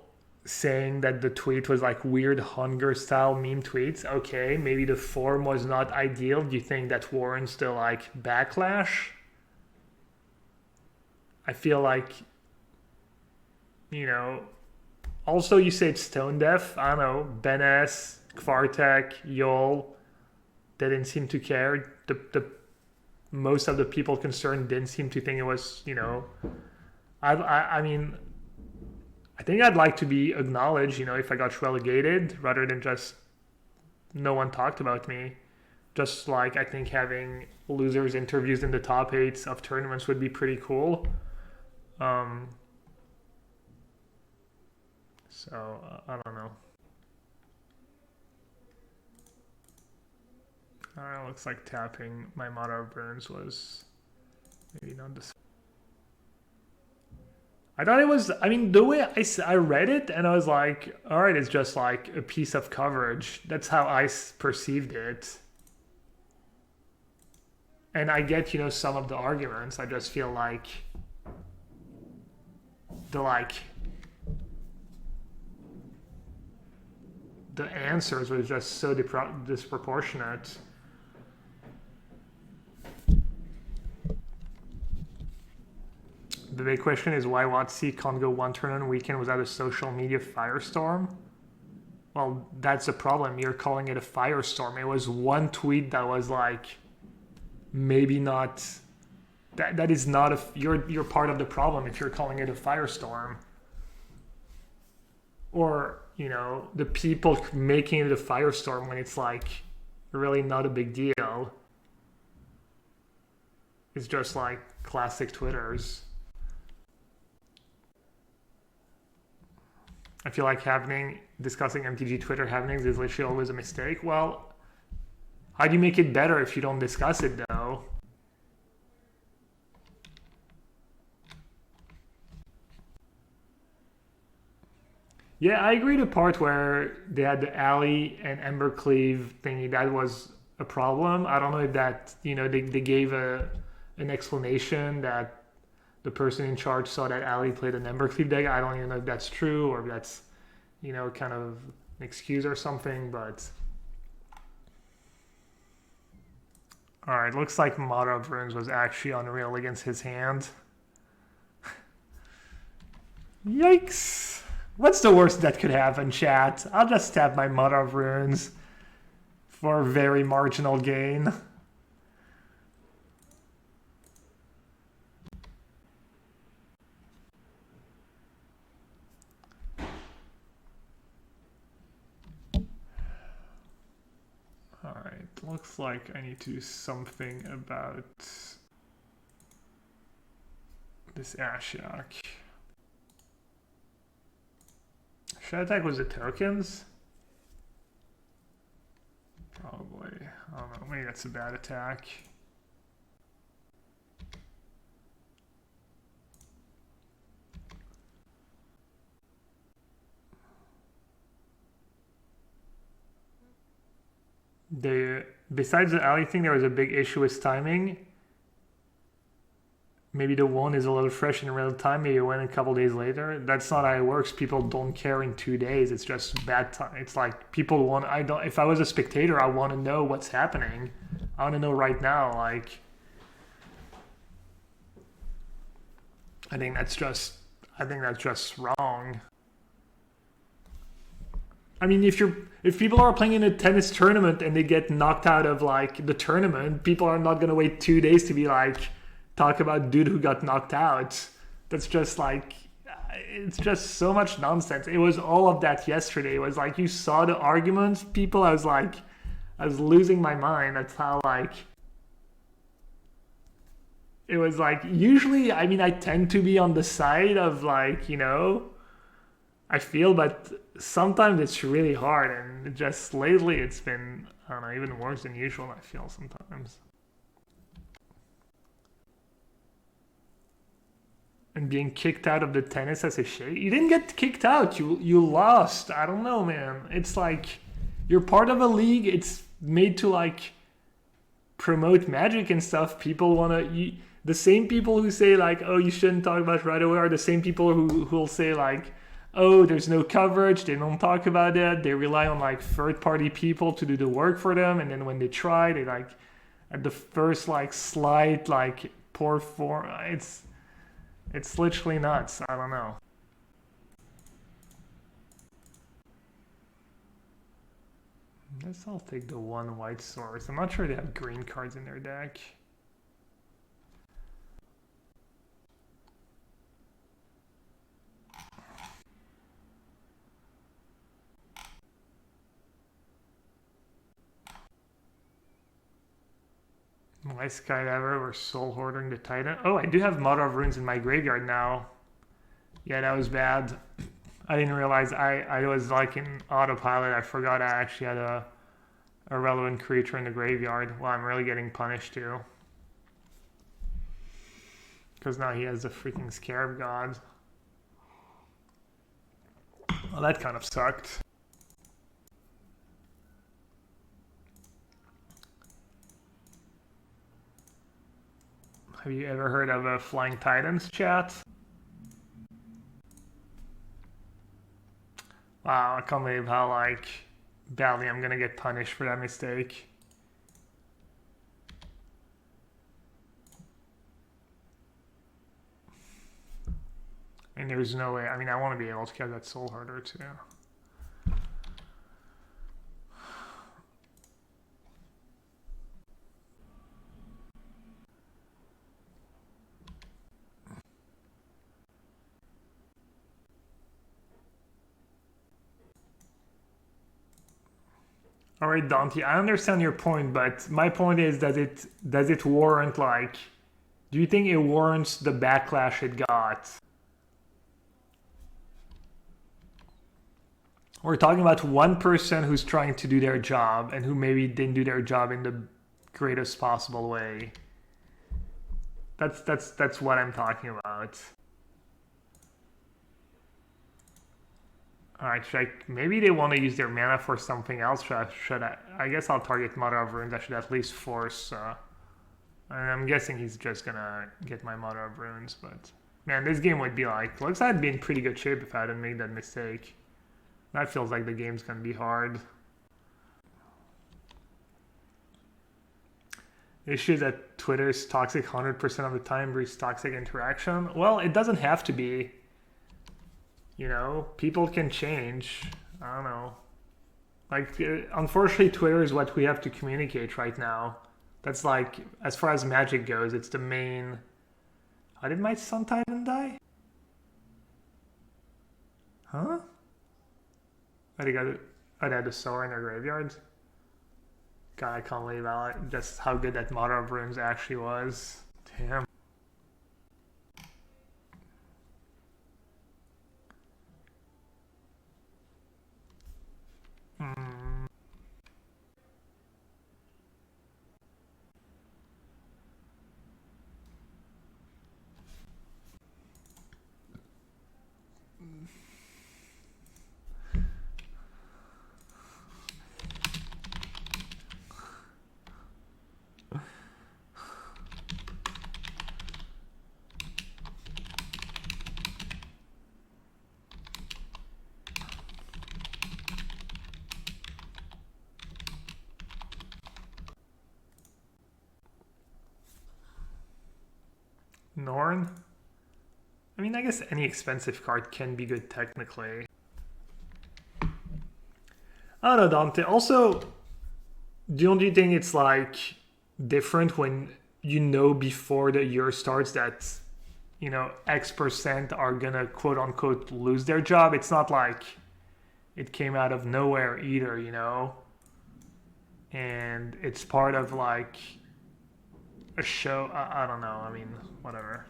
saying that the tweet was like weird hunger style meme tweets. Okay, maybe the form was not ideal. Do you think that warrants the like backlash? I feel like, you know, also you say it's tone deaf. I don't know, Ben S, Kvartek, Yol, they didn't seem to care. The most of the people concerned didn't seem to think it was, you know, I mean, I think I'd like to be acknowledged, you know, if I got relegated, rather than just no one talked about me. Just like I think having losers interviews in the top 8s of tournaments would be pretty cool. So I don't know. Looks like tapping my Motto of Burns was maybe not the. I thought it was, I mean, the way I read it and I was like, all right, it's just like a piece of coverage. That's how I perceived it. And I get, you know, some of the arguments. I just feel like the answers were just so disproportionate. The big question is why WotC can't go one turn on weekend without a social media firestorm? Well, that's the problem. You're calling it a firestorm. It was one tweet that was like, maybe not. That is not a. You're part of the problem if you're calling it a firestorm. Or, you know, the people making it a firestorm when it's like really not a big deal. It's just like classic Twitters. I feel like discussing MTG Twitter happenings is literally always a mistake. Well, how do you make it better if you don't discuss it, though? Yeah, I agree the part where they had the Alley and Embercleave thingy, that was a problem. I don't know if that, you know, they gave an explanation that the person in charge saw that Alley played an Embercleave deck. I don't even know if that's true or if that's you know, kind of an excuse or something, but... Alright, looks like Mother of Runes was actually unreal against his hand. Yikes! What's the worst that could happen, chat? I'll just tap my Mother of Runes for a very marginal gain. Alright, looks like I need to do something about this Ashiok. Should I attack with the tokens? Probably. I don't know, maybe that's a bad attack. Besides the alley thing, there was a big issue with timing. Maybe the one is a little fresh in real time, maybe it went a couple days later. That's not how it works. People don't care in 2 days. It's just bad time. It's like people want, if I was a spectator, I want to know what's happening. I want to know right now, like, I think that's just wrong. I mean, if people are playing in a tennis tournament and they get knocked out of like the tournament, people are not gonna wait 2 days to be like, talk about dude who got knocked out. That's just like, it's just so much nonsense. It was all of that yesterday. It was like, you saw the arguments, people. I was losing my mind. That's how like, it was like, usually, I mean, I tend to be on the side of like, you know, I feel, but sometimes it's really hard, and just lately it's been, I don't know, even worse than usual, I feel sometimes. And being kicked out of the tennis as a shade. You didn't get kicked out, you lost. I don't know, man. It's like, you're part of a league, it's made to like promote Magic and stuff. People wanna, the same people who say like, oh, you shouldn't talk about it right away are the same people who'll say like, oh, there's no coverage, they don't talk about it, they rely on like third-party people to do the work for them, and then when they try, they like, at the first like slight like poor form, it's literally nuts. I don't know. I guess I'll take the one white source. I'm not sure they have green cards in their deck. My Skydiver, we're soul hoarding the Titan. Oh, I do have Mother of Runes in my graveyard now. Yeah, that was bad. I didn't realize I was like in autopilot. I forgot I actually had a relevant creature in the graveyard. Well, I'm really getting punished too. Because now he has the freaking Scarab God. Well, that kind of sucked. Have you ever heard of a Flying Titans, chat? Wow, I can't believe how, like, badly I'm gonna get punished for that mistake. And there's no way, I mean, I want to be able to get that Soul Herder too. All right, Dante, I understand your point, but my point is, does it warrant, like, do you think it warrants the backlash it got? We're talking about one person who's trying to do their job and who maybe didn't do their job in the greatest possible way. That's what I'm talking about. Alright, maybe they want to use their mana for something else. Should I guess I'll target Mother of Runes. I should at least force... and I'm guessing he's just gonna get my Mother of Runes, but... Man, this game would be like... Looks like I'd be in pretty good shape if I hadn't made that mistake. That feels like the game's gonna be hard. Issue that Twitter is toxic 100% of the time breeds toxic interaction. Well, it doesn't have to be. You know, people can change. I don't know. Like, unfortunately, Twitter is what we have to communicate right now. That's like, as far as Magic goes, it's the main... How did my Sun Titan die? Huh? Oh, they had a Solar in their graveyard? God, I can't believe just how good that Mother of Runes actually was. Damn. Norn? I mean, I guess any expensive card can be good technically. I don't know, Dante. Also, don't you think it's like different when you know before the year starts that, you know, X% are gonna quote unquote lose their job? It's not like it came out of nowhere either, you know? And it's part of like a show. I don't know. I mean, whatever.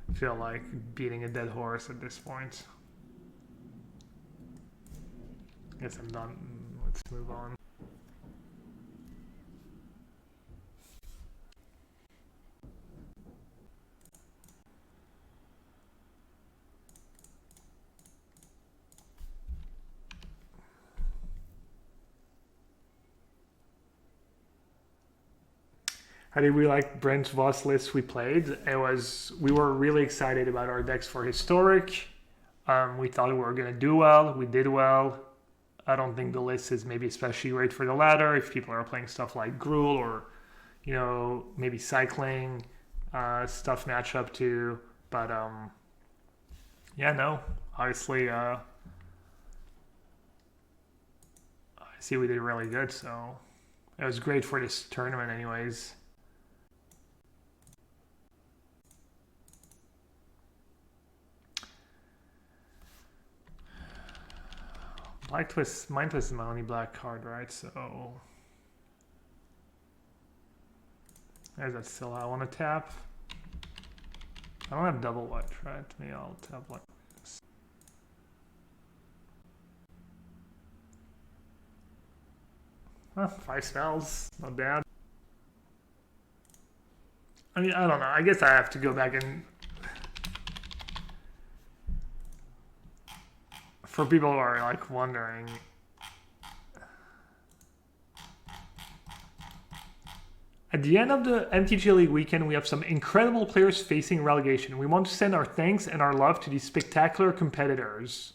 I feel like beating a dead horse at this point. Guess I'm done. Let's move on. How did we like Brent Voss list we played? We were really excited about our decks for Historic. We thought we were gonna do well. We did well. I don't think the list is maybe especially great for the latter if people are playing stuff like Gruul or, you know, maybe Cycling stuff match up too. But yeah, no, obviously I see we did really good, so it was great for this tournament anyways. Mind Twist is my only black card, right? So there's that still I want to tap. I don't have double white, right? Maybe I'll tap like this. Huh, 5 spells, not bad. I mean, I don't know. I guess I have to go back and... For people who are like wondering, at the end of the MTGO League weekend, we have some incredible players facing relegation. We want to send our thanks and our love to these spectacular competitors.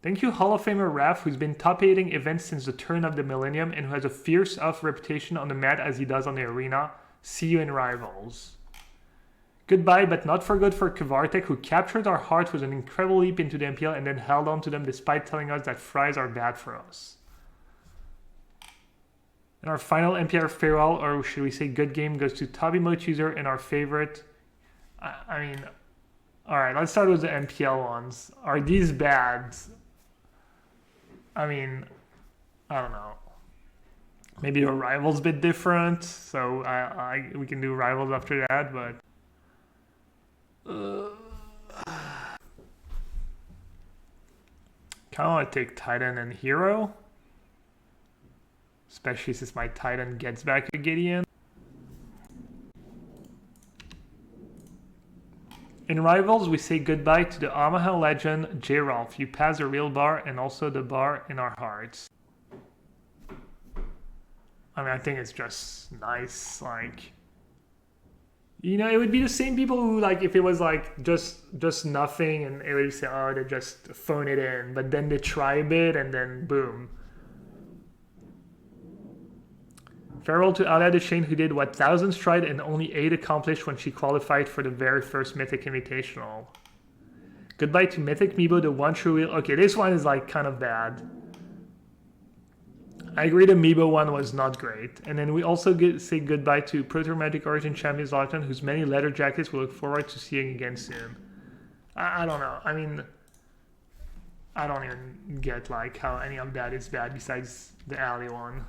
Thank you, Hall of Famer Raph, who's been top-8ing events since the turn of the millennium and who has a fierce off reputation on the mat as he does on the arena. See you in Rivals. Goodbye, but not for good for Kvartek, who captured our hearts with an incredible leap into the MPL and then held on to them despite telling us that fries are bad for us. And our final MPL farewell, or should we say good game, goes to Toby Mochuser and our favorite. I mean, alright, let's start with the MPL ones. Are these bad? I mean, I don't know. Maybe a Rivals bit different, so we can do Rivals after that, but... Kind of want to take Titan and Hero, especially since my Titan gets back a Gideon. In Rivals, we say goodbye to the Omaha legend J-Rolf. You pass the real bar and also the bar in our hearts. I mean, I think it's just nice, like... You know, it would be the same people who, like, if it was like just nothing, and it would say, oh, they just phone it in, but then they try a bit, and then boom. Farewell to Alia the Shane, who did what thousands tried and only 8 accomplished when she qualified for the very first Mythic Invitational. Goodbye to Mythic Meebo, the one true wheel. Okay, this one is like kind of bad. I agree the Meebo one was not great. And then we also say goodbye to Proto Magic Origin Champions Lockdown, whose many leather jackets we look forward to seeing again soon. I don't know. I mean, I don't even get like how any of that is bad besides the alley one.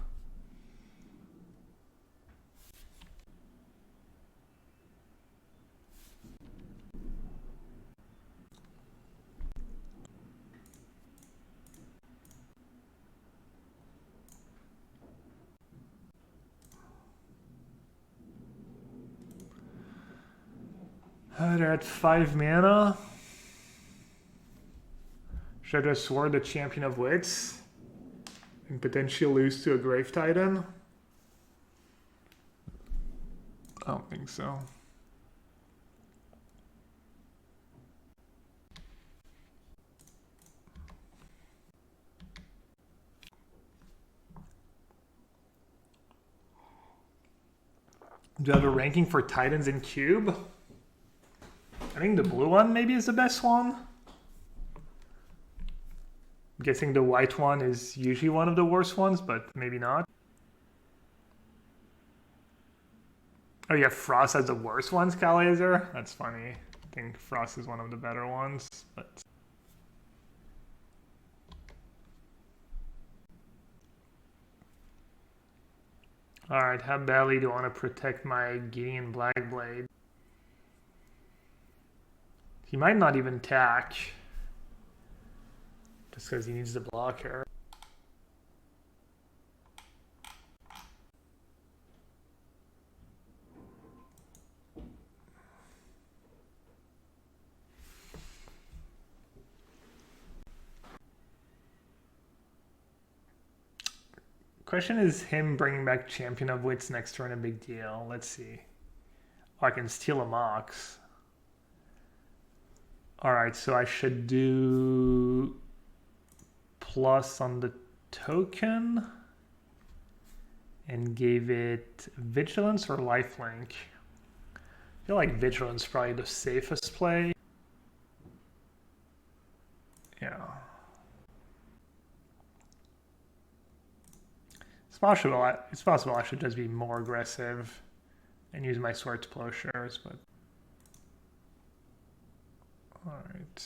They're at 5 mana. Should I just sword the Champion of Wits and potentially lose to a Grave Titan? I don't think so. Do you have a ranking for Titans in Cube? I think the blue one maybe is the best one. I'm guessing the white one is usually one of the worst ones, but maybe not. Oh yeah, Frost has the worst ones, Calazer? That's funny. I think Frost is one of the better ones, but... Alright, how badly do I want to protect my Gideon Blackblade? He might not even attack. Just because he needs the blocker. Question is him bringing back Champion of Wits next turn a big deal? Let's see. Oh, I can steal a Mox. Alright, so I should do plus on the token and gave it Vigilance or Lifelink. I feel like Vigilance is probably the safest play. Yeah. It's possible I should just be more aggressive and use my Sword to Plowshares, but... Alright.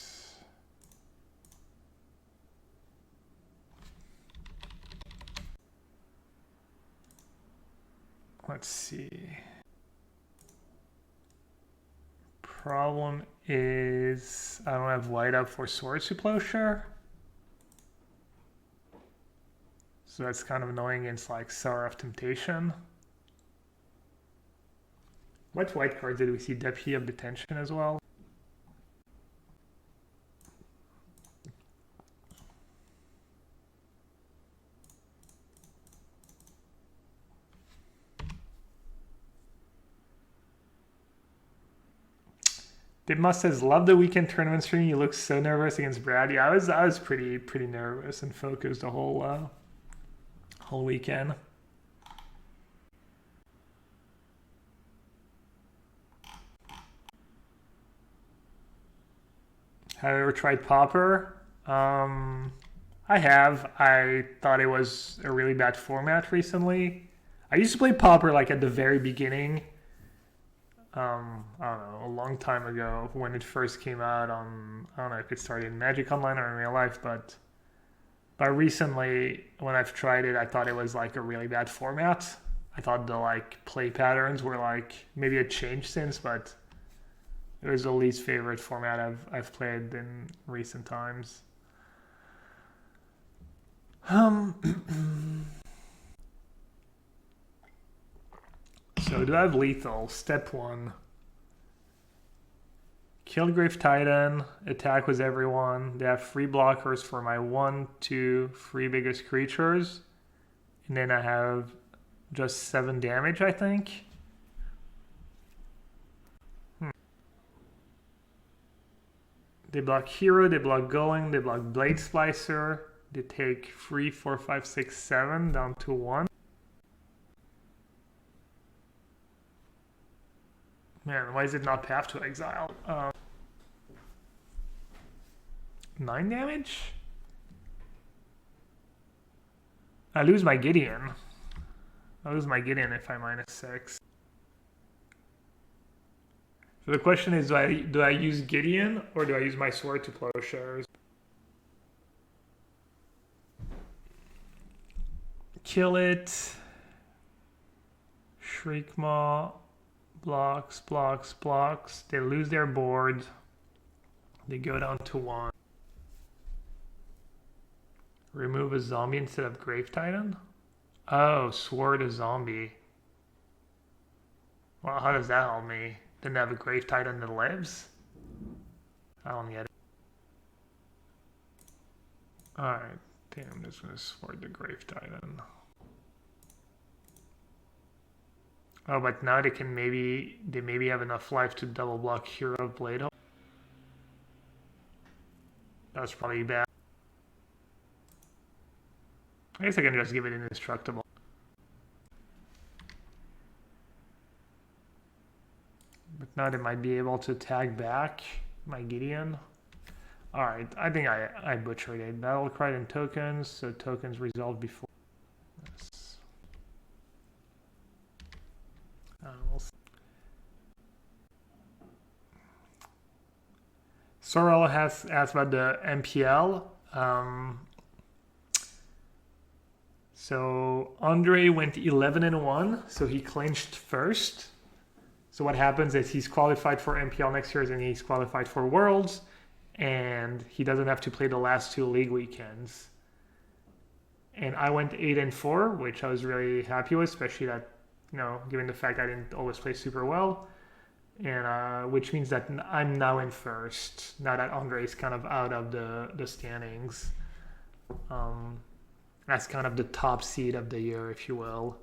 Let's see. Problem is I don't have white up for Swords to Plowshare. So that's kind of annoying against like Sour of Temptation. What white cards did we see? Deputy of Detention as well? Dibmus says, love the weekend tournament stream. You look so nervous against Brad. Yeah, I was pretty nervous and focused the whole weekend. Have you ever tried Pauper? I have. I thought it was a really bad format recently. I used to play Pauper like at the very beginning. I don't know, a long time ago when it first came out on, I don't know if it started in Magic Online or in real life, but recently when I've tried it, I thought it was like a really bad format. I thought the like play patterns were like, maybe it changed since, but it was the least favorite format I've played in recent times. So do I have lethal? Step 1. Kill Grave Titan. Attack with everyone. They have 3 blockers for my 1, 2, 3 biggest creatures. And then I have just 7 damage, I think. They block hero, they block going, they block blade splicer. They take 3, 4, 5, 6, 7 down to 1. Man, why is it not path to exile? 9 damage? I lose my Gideon. I lose my Gideon if I -6. So the question is, do I use Gideon or do I use my sword to plowshares? Kill it. Shriekmaw. Blocks, blocks, blocks. They lose their board. They go down to 1. Remove a zombie instead of Grave Titan? Oh, sword a zombie. Well, how does that help me? Didn't have a Grave Titan that lives? I don't get it. Alright, I think I'm just gonna sword the Grave Titan. Oh, but now they maybe have enough life to double block Hero Blade. That's probably bad. I guess I can just give it indestructible. But now they might be able to tag back my Gideon. Alright, I think I butchered it. Battle cry and tokens, so tokens resolved before. Yes. We'll see. Sorrel has asked about the MPL. So Andre went 11-1, so he clinched first. So what happens is he's qualified for MPL next year and he's qualified for Worlds, and he doesn't have to play the last 2 league weekends. And I went 8-4, which I was really happy with, especially that, you know, given the fact I didn't always play super well. And which means that I'm now in first, now that Andre is kind of out of the standings. That's kind of the top seed of the year, if you will.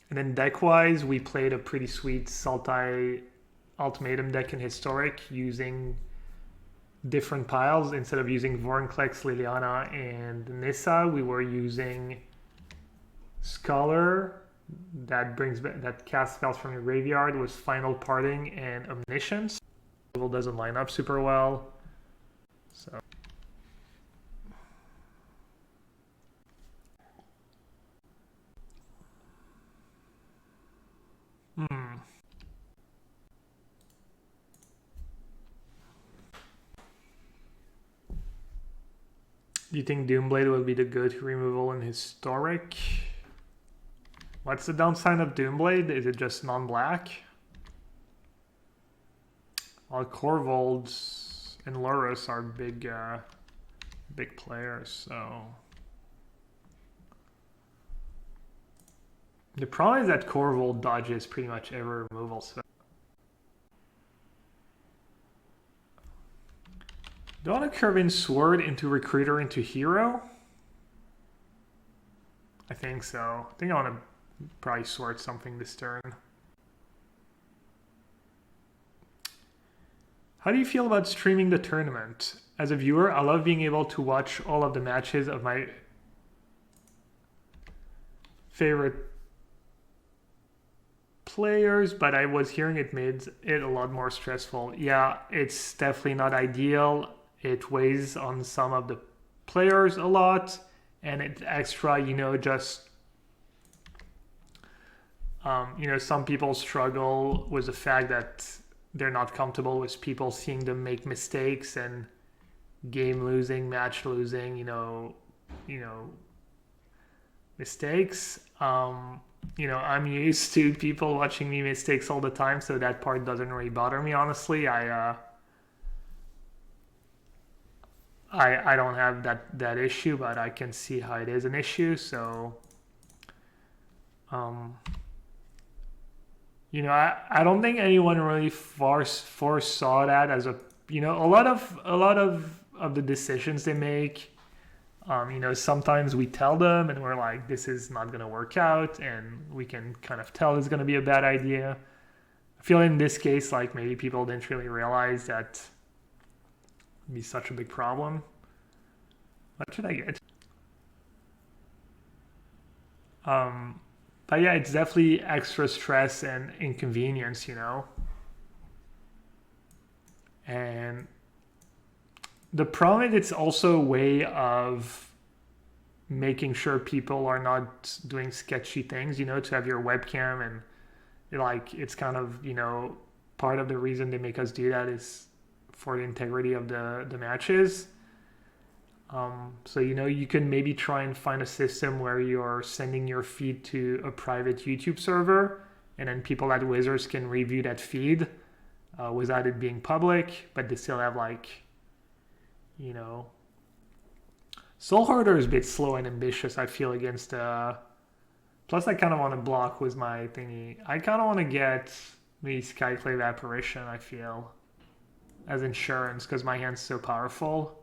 And then deck-wise, we played a pretty sweet Sultai Ultimatum deck in Historic using different piles. Instead of using Vorinclex, Liliana, and Nissa, we were using Scholar that casts spells from your graveyard with Final Parting and Omniscience. It doesn't line up super well. So do you think Doomblade will be the go-to removal in Historic? What's the downside of Doomblade? Is it just non-black? Well, Corvolds and Lurrus are big players, so... The problem is that Corvold dodges pretty much every removal spell. Do I want to curve in Sword into Recruiter into Hero? I think so. I think I want to probably Sword something this turn. How do you feel about streaming the tournament? As a viewer, I love being able to watch all of the matches of my favorite players, but I was hearing it made it a lot more stressful. Yeah, it's definitely not ideal. It weighs on some of the players a lot, and it's extra, you know, just you know, some people struggle with the fact that they're not comfortable with people seeing them make mistakes and game losing, match losing, you know, mistakes. You know, I'm used to people watching me mistakes all the time, so that part doesn't really bother me, honestly. I don't have that issue, but I can see how it is an issue. So, you know, I don't think anyone really foresaw that as a, you know, a lot of the decisions they make. You know, sometimes we tell them and we're like, this is not going to work out, and we can kind of tell it's going to be a bad idea. feel in this case, like maybe people didn't really realize that it'd be such a big problem. What should I get? But yeah, it's definitely extra stress and inconvenience, you know? And the problem is it's also a way of making sure people are not doing sketchy things, you know, to have your webcam and like it's kind of, you know, part of the reason they make us do that is for the integrity of the matches. So, you know, you can maybe try and find a system where you're sending your feed to a private YouTube server and then people at Wizards can review that feed without it being public, but they still have like, you know, Soul Hoarder is a bit slow and ambitious, I feel, against plus I kind of want to block with my thingy. I kind of want to get the Skyclave Apparition, I feel, as insurance because my hand's so powerful.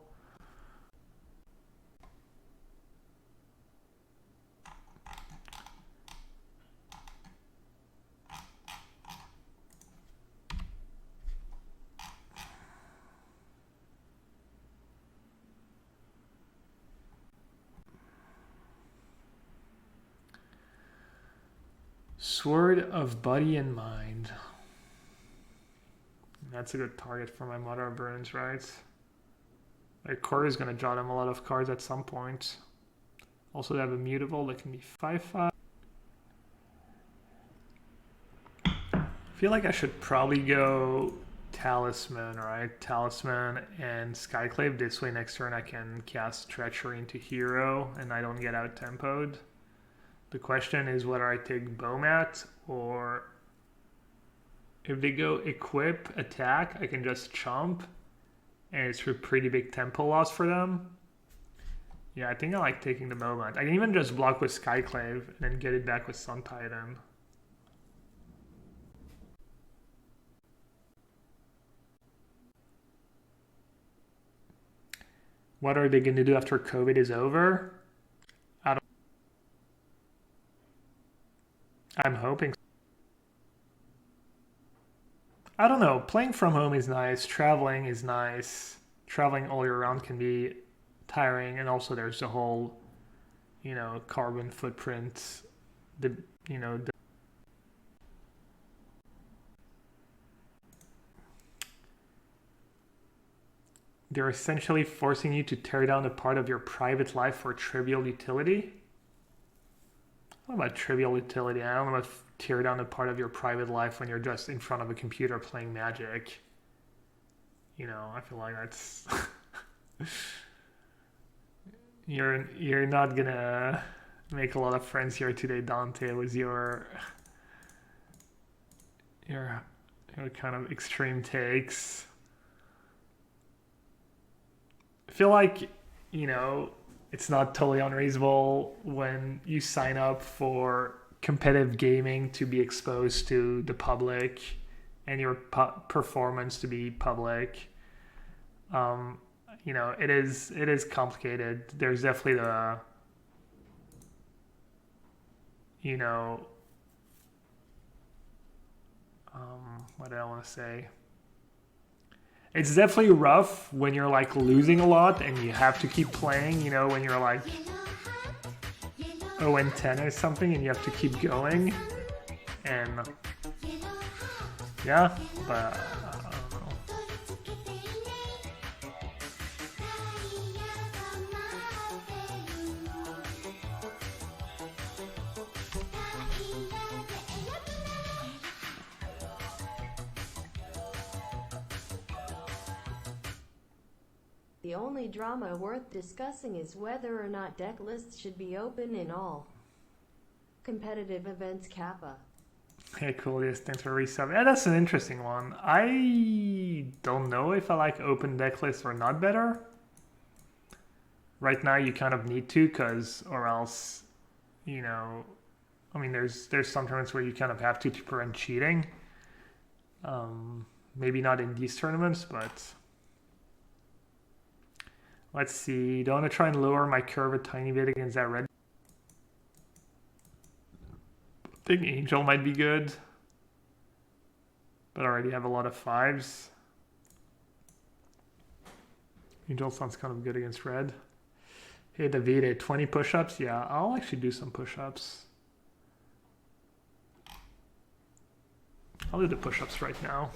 Sword of Body and Mind. That's a good target for my Mother of Burns, right? Like, Core is going to draw them a lot of cards at some point. Also, they have a mutable that can be 5/5. I feel like I should probably go Talisman, right? Talisman and Skyclave. This way, next turn I can cast Treachery into Hero and I don't get out-tempoed. The question is whether I take Bowmat or if they go Equip, Attack, I can just chomp and it's a pretty big tempo loss for them. Yeah, I think I like taking the Bowmat. I can even just block with Skyclave and then get it back with Sun Titan. What are they going to do after COVID is over? I'm hoping. I don't know. Playing from home is nice. Traveling is nice. Traveling all year round can be tiring. And also there's the whole, you know, carbon footprint. They're essentially forcing you to tear down a part of your private life for trivial utility. I don't know about trivial utility. I don't know about tear down a part of your private life when you're just in front of a computer playing Magic. You know, I feel like that's you're not gonna make a lot of friends here today, Dante, with your kind of extreme takes. I feel like, you know, it's not totally unreasonable when you sign up for competitive gaming to be exposed to the public and your performance to be public. You know, it is complicated. There's definitely the, you know, what did I want to say? It's definitely rough when you're like losing a lot and you have to keep playing, you know, when you're like 0-10 or something and you have to keep going. And yeah, but I don't know. The only drama worth discussing is whether or not deck lists should be open in all competitive events. Kappa. Hey, cool. Yes, thanks for resub. Yeah, that's an interesting one. I don't know if I like open deck lists or not better. Right now, you kind of need to, or else, you know, I mean, there's some tournaments where you kind of have to prevent cheating. Maybe not in these tournaments, but let's see. Do I want to try and lower my curve a tiny bit against that red? I think Angel might be good. but I already have a lot of 5s. Angel sounds kind of good against red. Hey, David, 20 push-ups? Yeah, I'll actually do some push-ups. I'll do the push-ups right now.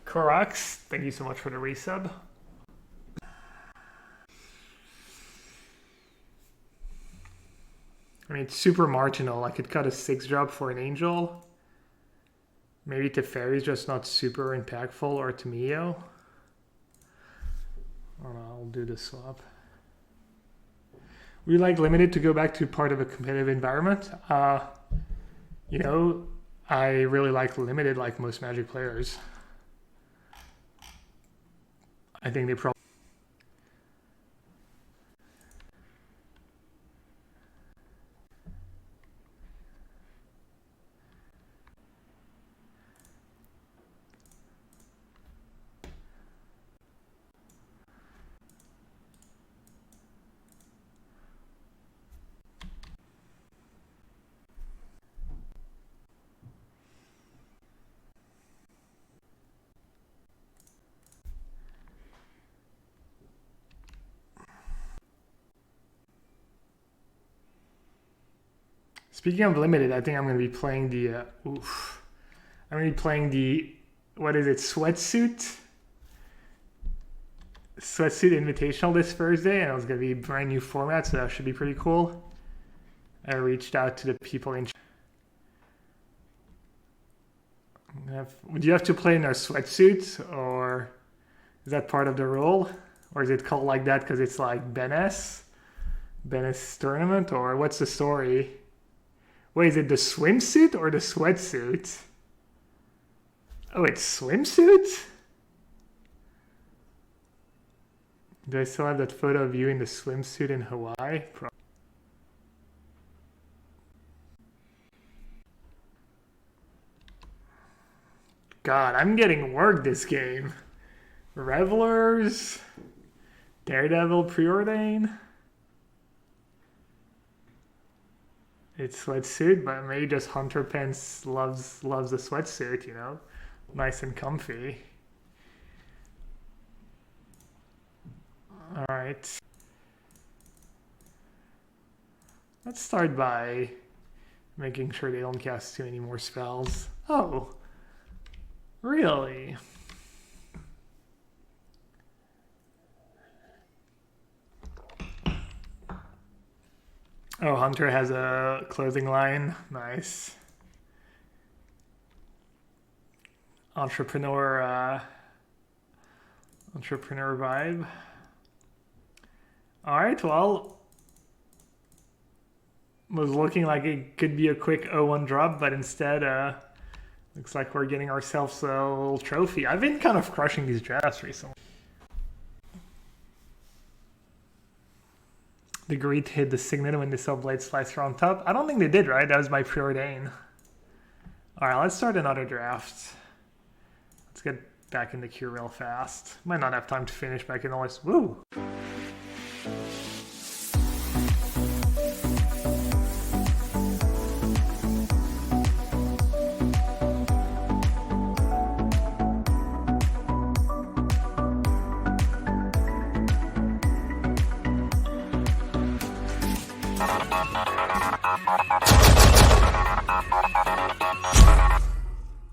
Korax, thank you so much for the resub. I mean, it's super marginal. I could cut a 6-drop for an Angel. Maybe Teferi's just not super impactful, or Tamio. I don't know, I'll do the swap. We like limited to go back to part of a competitive environment. You know, I really like limited like most Magic players. I think they probably... Speaking of limited, I think I'm going to be playing the... I'm going to be playing the... What is it? Sweatsuit Invitational this Thursday, and it's going to be a brand new format, so that should be pretty cool. I reached out to the people in... Would you have to play in our sweatsuit, or is that part of the rule? Or is it called like that because it's like Ben's tournament, or what's the story? Wait, is it the swimsuit or the sweatsuit? Oh, it's swimsuit? Do I still have that photo of you in the swimsuit in Hawaii? God, I'm getting worked this game. Revelers, Daredevil Preordain. It's sweatsuit, but maybe just Hunter Pence loves the sweatsuit, you know? Nice and comfy. Alright. Let's start by making sure they don't cast too many more spells. Oh, really? Oh, Hunter has a clothing line. Nice. Entrepreneur vibe. Alright, well, was looking like it could be a quick 0-1 drop, but instead looks like we're getting ourselves a little trophy. I've been kind of crushing these drafts recently. The Greet hit the Signet when the Subblade Slicer on top. I don't think they did, right? That was my preordain. Alright, let's start another draft. Let's get back in the queue real fast. Might not have time to finish, but I can always... Woo!